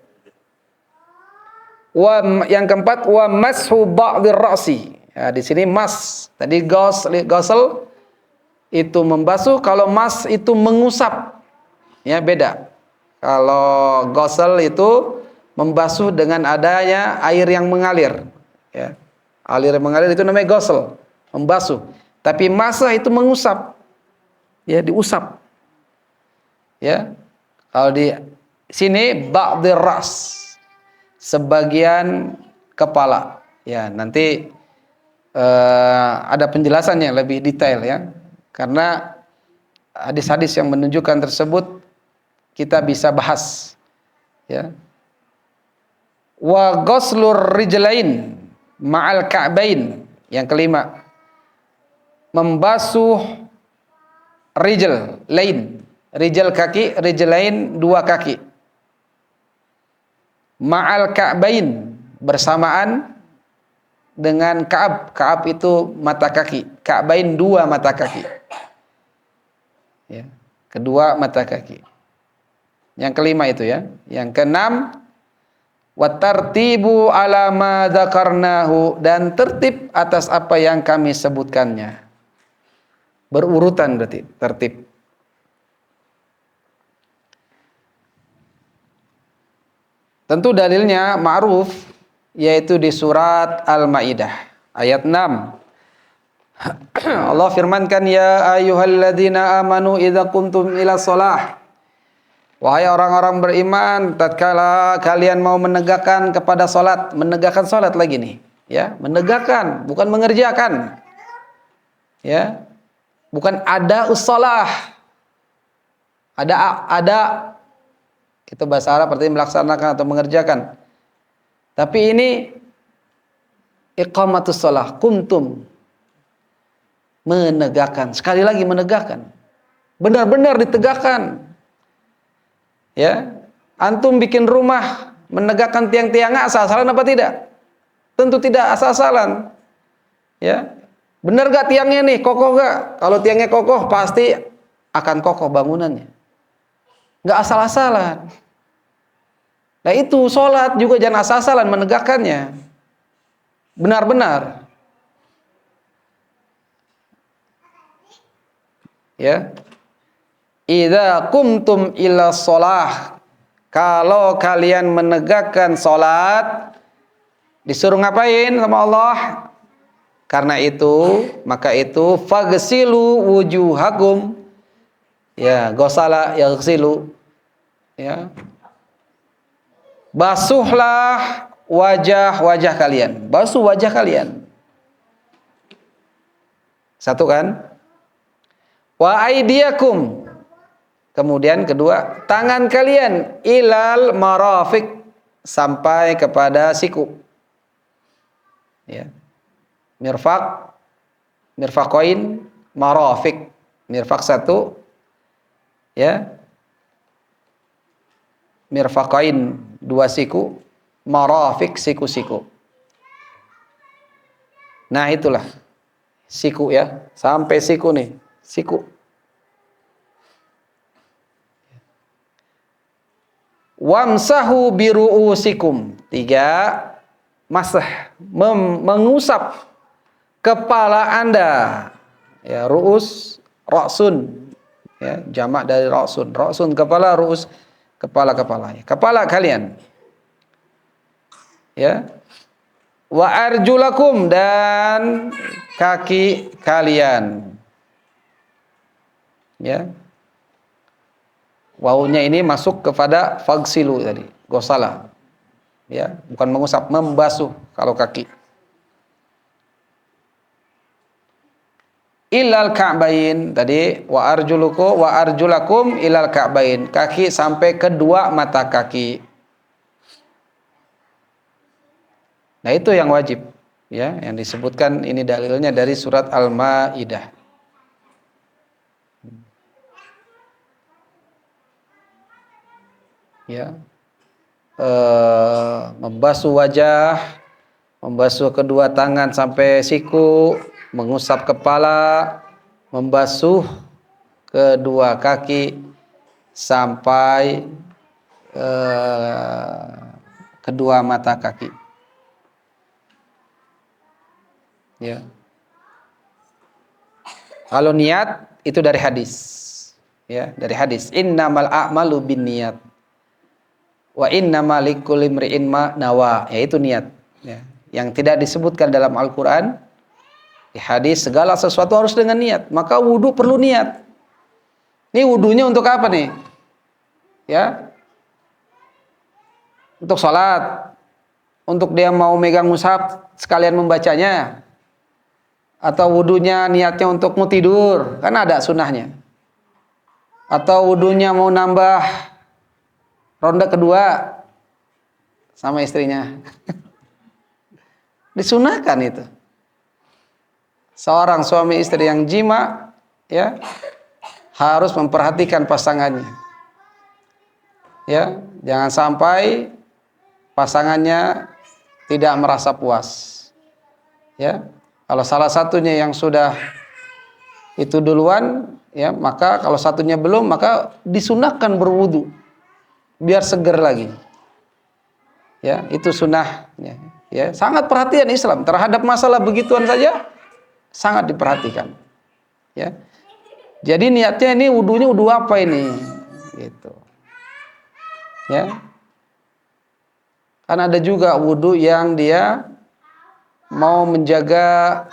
Yang keempat, wa mashu ba'dhir ra'si. Ya, di sini mas. Tadi ghusl itu membasuh, kalau mas itu mengusap. Ya, beda. Kalau ghusl itu membasuh dengan adanya air yang mengalir. Ya. Air yang mengalir itu namanya ghusl, membasuh. Tapi masah itu mengusap. Ya, diusap. Ya. Kalau di sini ba'dhir ra's, sebagian kepala. Ya, nanti ada penjelasannya lebih detail ya. Karena hadis-hadis yang menunjukkan tersebut kita bisa bahas. Ya. Wa ghuslur rijlain ma'al ka'bain. Yang kelima, membasuh rijl lain. Rijl kaki, rijlain dua kaki. Ma'al ka'bain, bersamaan dengan ka'ab. Ka'ab itu mata kaki. Ka'bain dua mata kaki. Ya, kedua mata kaki. Yang kelima itu ya. Yang keenam, wa tartibu ala ma dzakarnahu, dan tertib atas apa yang kami sebutkannya. Berurutan berarti, tertib. Tentu dalilnya ma'ruf, yaitu di surat Al-Maidah ayat 6. Allah firmankan, ya ayyuhalladzina amanu idza qumtum ila shalah. Wahai orang-orang beriman, tatkala kalian mau menegakkan kepada salat, menegakkan salat lagi nih, ya, menegakkan, bukan mengerjakan. Ya. Bukan ada ussalah. Ada itu bahasa Arab artinya melaksanakan atau mengerjakan. Tapi ini iqamatus shalah, kuntum, menegakkan. Sekali lagi menegakkan. Benar-benar ditegakkan. Ya. Antum bikin rumah, menegakkan tiang-tiangnya asal-asalan apa tidak? Tentu tidak asal-asalan. Ya. Benar gak tiangnya nih, kokoh gak? Kalau tiangnya kokoh, pasti akan kokoh bangunannya. Gak asal-asalan. Nah itu, sholat juga jangan asal-asalan menegakkannya. Benar-benar. Ya. Idza qumtum ila shalah, kalau kalian menegakkan sholat, disuruh ngapain sama Allah? Karena itu, maka itu faghsilu wujuhakum. Ya, ghasala yaghsilu. Ya. Basuhlah wajah-wajah kalian. Basuh wajah kalian. Satu kan? Wa aydiyakum. Kemudian kedua, tangan kalian ilal marafiq, sampai kepada siku. Ya. Mirfaq, mirfaqain, marafiq. Mirfaq satu, ya. Mirfaqain dua siku, marafiq siku-siku. Nah itulah siku ya, sampai siku nih, siku. Wamsahu biru'usikum. Tiga, masah, mengusap kepala Anda. Ya, ru'us, ra'sun. Ya, jamak dari ra'sun. Ra'sun kepala, ru'us kepala-kepala. Kepala kalian. Ya. Wa arjulakum, dan kaki kalian. Ya. Wawunya ini masuk kepada fagsilu tadi, gosala. Ya, bukan mengusap, membasuh kalau kaki. Ilal ka'bain tadi, wa arjulakum ilal ka'bain, kaki sampai kedua mata kaki. Nah, itu yang wajib, ya, yang disebutkan ini dalilnya dari surat Al-Maidah. Ya. Membasuh wajah, membasuh kedua tangan sampai siku, mengusap kepala, membasuh kedua kaki sampai kedua mata kaki. Ya. Kalau niat itu dari hadis. Ya, dari hadis. Innamal a'malu binniyat. Wa innamal likulli imri'in ma nawa, yaitu niat. Ya. Yang tidak disebutkan dalam Al-Qur'an, di hadis, segala sesuatu harus dengan niat. Maka wudu perlu niat. Ini wudunya untuk apa nih? Ya. Untuk sholat. Untuk dia mau megang mushaf sekalian membacanya. Atau wudunya niatnya untuk mau tidur, kan ada sunnahnya. Atau wudunya mau nambah ronde kedua sama istrinya. Disunahkan itu. Seorang suami istri yang jima ya harus memperhatikan pasangannya. Ya, jangan sampai pasangannya tidak merasa puas. Ya. Kalau salah satunya yang sudah itu duluan, ya, maka kalau satunya belum, maka disunahkan berwudu biar seger lagi. Ya, itu sunnahnya. Ya, sangat perhatian Islam terhadap masalah begituan saja, sangat diperhatikan. Ya. Jadi niatnya ini wudunya wudu apa ini? Gitu. Ya. Kan ada juga wudu yang dia mau menjaga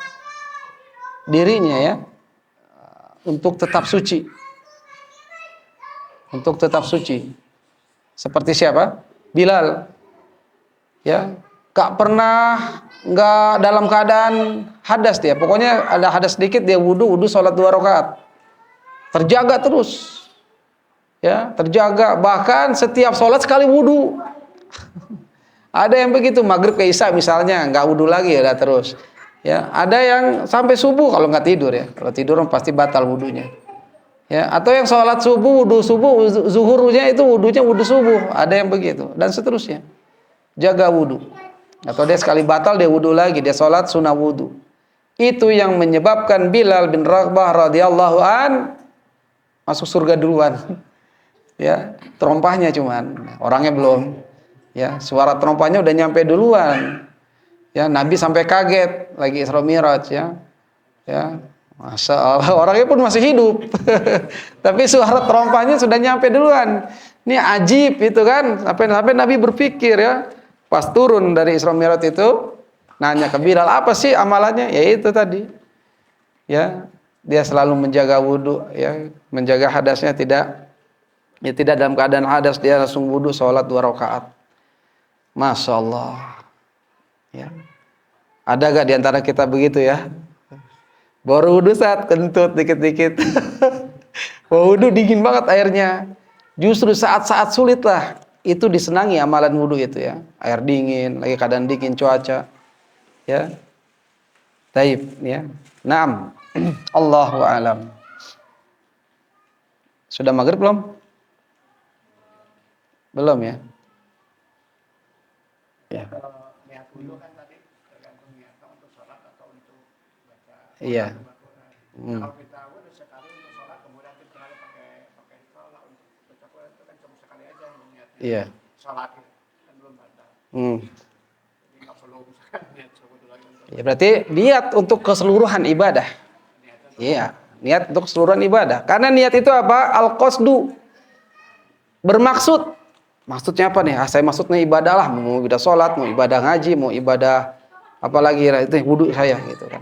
dirinya ya untuk tetap suci. Untuk tetap suci. Seperti siapa? Bilal. Ya, nggak dalam keadaan hadas dia. Pokoknya ada hadas sedikit dia wudu salat 2 rakaat. Terjaga terus. Ya, terjaga bahkan setiap salat sekali wudu. Ada yang begitu, maghrib ke isya misalnya nggak wudu lagi ya terus. Ya, ada yang sampai subuh kalau nggak tidur ya. Kalau tidur pasti batal wudunya. Ya, atau yang sholat subuh, wudu subuh, zuhurnya itu wudunya wudu subuh. Ada yang begitu dan seterusnya. Jaga wudu. Atau dia sekali batal dia wudu lagi, dia sholat sunnah wudu. Itu yang menyebabkan Bilal bin Rabah radhiyallahu an masuk surga duluan. Ya, terompahnya cuman, orangnya belum. Ya, suara terompahnya udah nyampe duluan. Ya, Nabi sampai kaget lagi Isra Mi'raj ya. Ya, Masya Allah, orangnya pun masih hidup. Tapi suara terompahnya sudah nyampe duluan. Ini ajib itu kan. Sampai Nabi berpikir ya, pas turun dari Isra Mi'raj itu, nanya ke Bilal, apa sih amalannya? Ya itu tadi. Ya, dia selalu menjaga wudu ya, menjaga hadasnya tidak dalam keadaan hadas, dia langsung wudu sholat 2 rakaat. Masya Allah. Ya. Ada gak diantara kita begitu ya? Baru wudu saat kentut dikit-dikit. Wudu dingin banget airnya. Justru saat-saat sulit lah itu disenangi amalan wudu itu ya. Air dingin, lagi keadaan dingin cuaca. Ya. Taib ya. Naam. Allahu a'lam. Sudah maghrib belum? Belum ya? Ya. Kalau niat wudu kan tadi tergantung niatnya untuk sholat atau untuk baca. Iya. Kalau kita wudu sekali untuk sholat, kemudian kita pakai sholat untuk baca Quran itu kan cuma sekali aja yang niatnya. Iya. Sholat kan belum batal. Jadi nggak perlu misalkan niat wudu lagi untuk. Ya berarti niat untuk keseluruhan ibadah. Iya, niat untuk keseluruhan ibadah. Karena niat itu apa? Al-qasdu. Bermaksud. Maksudnya apa nih? Saya maksudnya ibadah lah, mau ibadah sholat, mau ibadah ngaji, mau ibadah apalagi itu wudu saya gitu kan.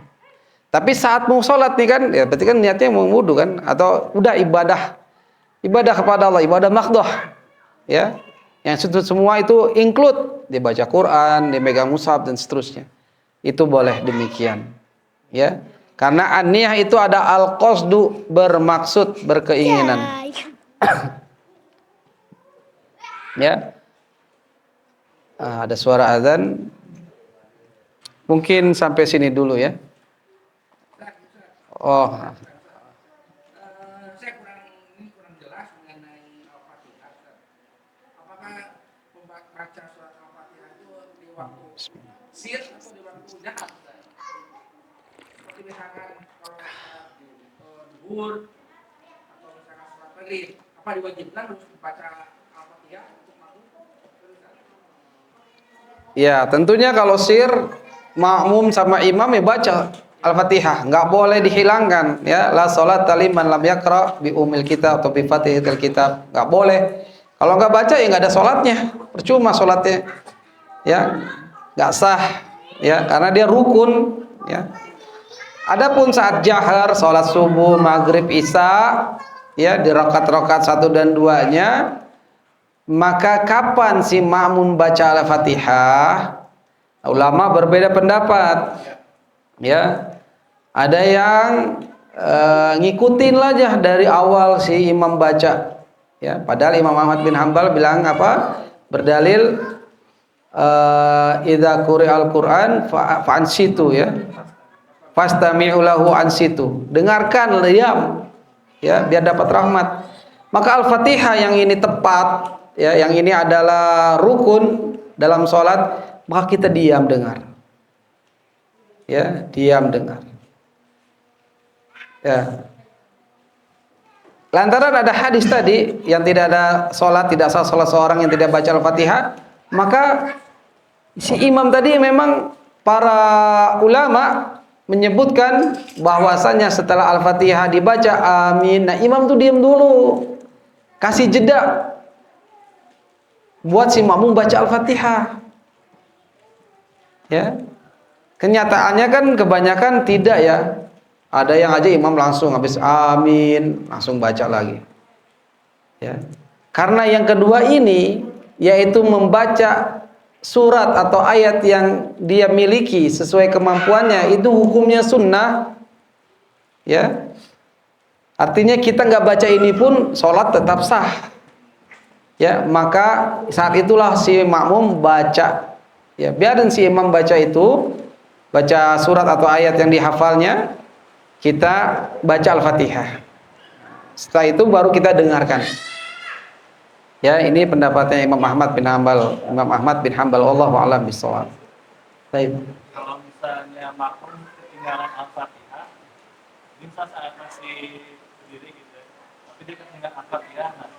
Tapi saat mau sholat nih kan, ya berarti kan niatnya mau wudu kan, atau udah ibadah kepada Allah, ibadah maghdoh, ya, yang semua itu include, dia baca Quran, dia megang mushaf dan seterusnya, itu boleh demikian, ya, karena an-niyah itu ada al-qasdu, bermaksud, berkeinginan. Ya, ada suara azan. Mungkin sampai sini dulu ya. Oh, Saya kurang jelas mengenai Al-Fatihah. Apakah membaca surat Al-Fatihah itu di waktu sir atau di waktu dahar? Seperti misalkan kalau zuhur atau misalkan sholat maghrib, apa diwajibkan harus membaca Al-Fatihah untuk makmum? ya tentunya kalau sir makmum sama imam ya baca Al-Fatihah, nggak boleh dihilangkan ya. La sholat liman lam yaqra bi umil kitab atau bi fatihatil kitab, nggak boleh. Kalau nggak baca ya nggak ada sholatnya, percuma sholatnya, ya nggak sah ya, karena dia rukun ya. Adapun saat jahar, sholat subuh, maghrib, isya ya, di rakaat-rakaat 1 dan 2-nya, maka kapan si makmum baca Al-Fatihah? Ulama berbeda pendapat. Ya. Ada yang ngikutin aja dari awal si imam baca. Ya, padahal Imam Ahmad bin Hambal bilang apa? Berdalil idza quri'al Qur'an fa'ansitu ya. Fastami'u lahu ansitu. Dengarkan, diam. Ya, biar dapat rahmat. Maka Al-Fatihah yang ini tepat, ya, yang ini adalah rukun dalam sholat, maka kita diam dengar. Ya, diam dengar. Ya. Lantaran ada hadis tadi yang tidak ada sholat, tidak sah sholat seorang yang tidak baca Al-Fatihah, maka si imam tadi memang para ulama menyebutkan bahwasanya setelah Al-Fatihah dibaca amin, nah imam tuh diam dulu, kasih jeda buat si makmum baca Al-Fatihah. Ya, kenyataannya kan kebanyakan tidak ya. Ada yang aja imam langsung habis amin langsung baca lagi. Ya. Karena yang kedua ini yaitu membaca surat atau ayat yang dia miliki sesuai kemampuannya, itu hukumnya sunnah. Ya. Artinya kita nggak baca ini pun sholat tetap sah. Ya, maka saat itulah si makmum baca. Ya, biarin si imam baca itu, baca surat atau ayat yang dihafalnya. Kita baca Al-Fatihah. Setelah itu baru kita dengarkan. Ya, ini pendapatnya Imam Ahmad bin Hambal. Imam Ahmad bin Hambal, wallahu a'lam bishawab. Baik. Kalau misalnya makmum ketinggalan Al-Fatihah, bisa saat masih berdiri gitu, tapi dia ketinggalan Al-Fatihah, nah,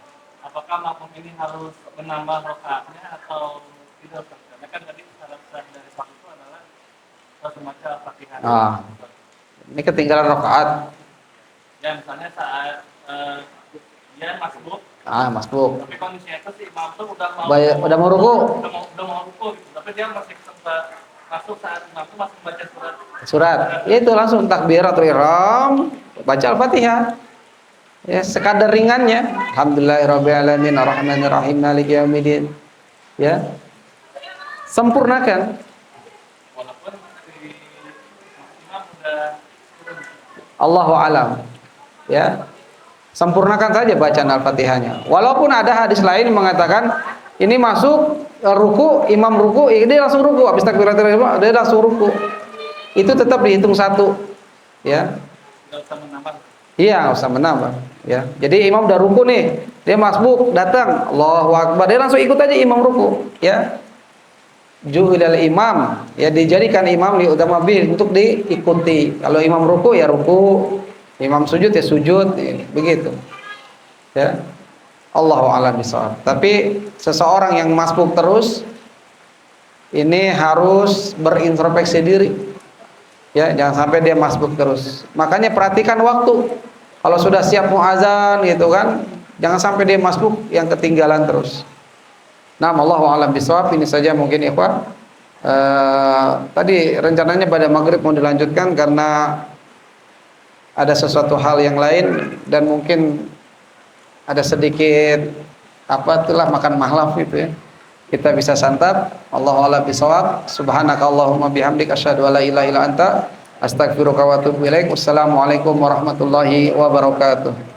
apakah makmum ini harus menambah rakaatnya atau tidak? Karena kan tadi syarat dari waktu itu adalah harus membaca Al-Fatihah. Ini ketinggalan rakaat. Ya, misalnya saat dia masbuk. Masbuk. Tapi kondisinya itu si imam tuh udah mau ruku. Udah mau ruku gitu. Tapi dia masih sempat masuk saat imam tuh masih membaca Surat. Ya itu langsung takbiratul ihram, baca Al-Fatihah. Ya, sekadar ringannya. Alhamdulillahirabbil alamin arrahmanir rahim maliki yaumiddin. Ya. Sempurnakan. walaupun si imam udah Allahu alam. Ya. Sempurnakan saja bacaan Al-Fatihahnya. Walaupun ada hadis lain mengatakan ini masuk ruku, imam ruku, dia langsung ruku, habis takbiratul ihram dia langsung ruku. Itu tetap dihitung satu. Ya. nggak usah menambah. Iya, nggak usah menambah. Ya. Jadi imam udah ruku nih, dia masbuk, datang, Allahu Akbar, dia langsung ikut aja imam ruku. Ya. Ju'ilal imam, ya dijadikan imam li utama bih untuk diikuti. Kalau imam ruku ya ruku, imam sujud ya sujud, begitu. Ya. Allahu a'lam bishawab. Tapi seseorang yang masbuk terus ini harus berintrospeksi diri. Ya, jangan sampai dia masbuk terus. Makanya perhatikan waktu. Kalau sudah siap muazan gitu kan, jangan sampai dia masbuk yang ketinggalan terus. Nah, Allahu a'lam bishawab. Ini saja mungkin ya Pak. Tadi rencananya pada maghrib mau dilanjutkan karena ada sesuatu hal yang lain dan mungkin ada sedikit itulah makan mahlaf gitu ya. Kita bisa santap. Allahu a'lam bishawab. Subhanakallahumma bihamdika asyhadu an la ilaha illa anta astaghfiruka wa atubu ilaik. Wassalamualaikum warahmatullahi wabarakatuh.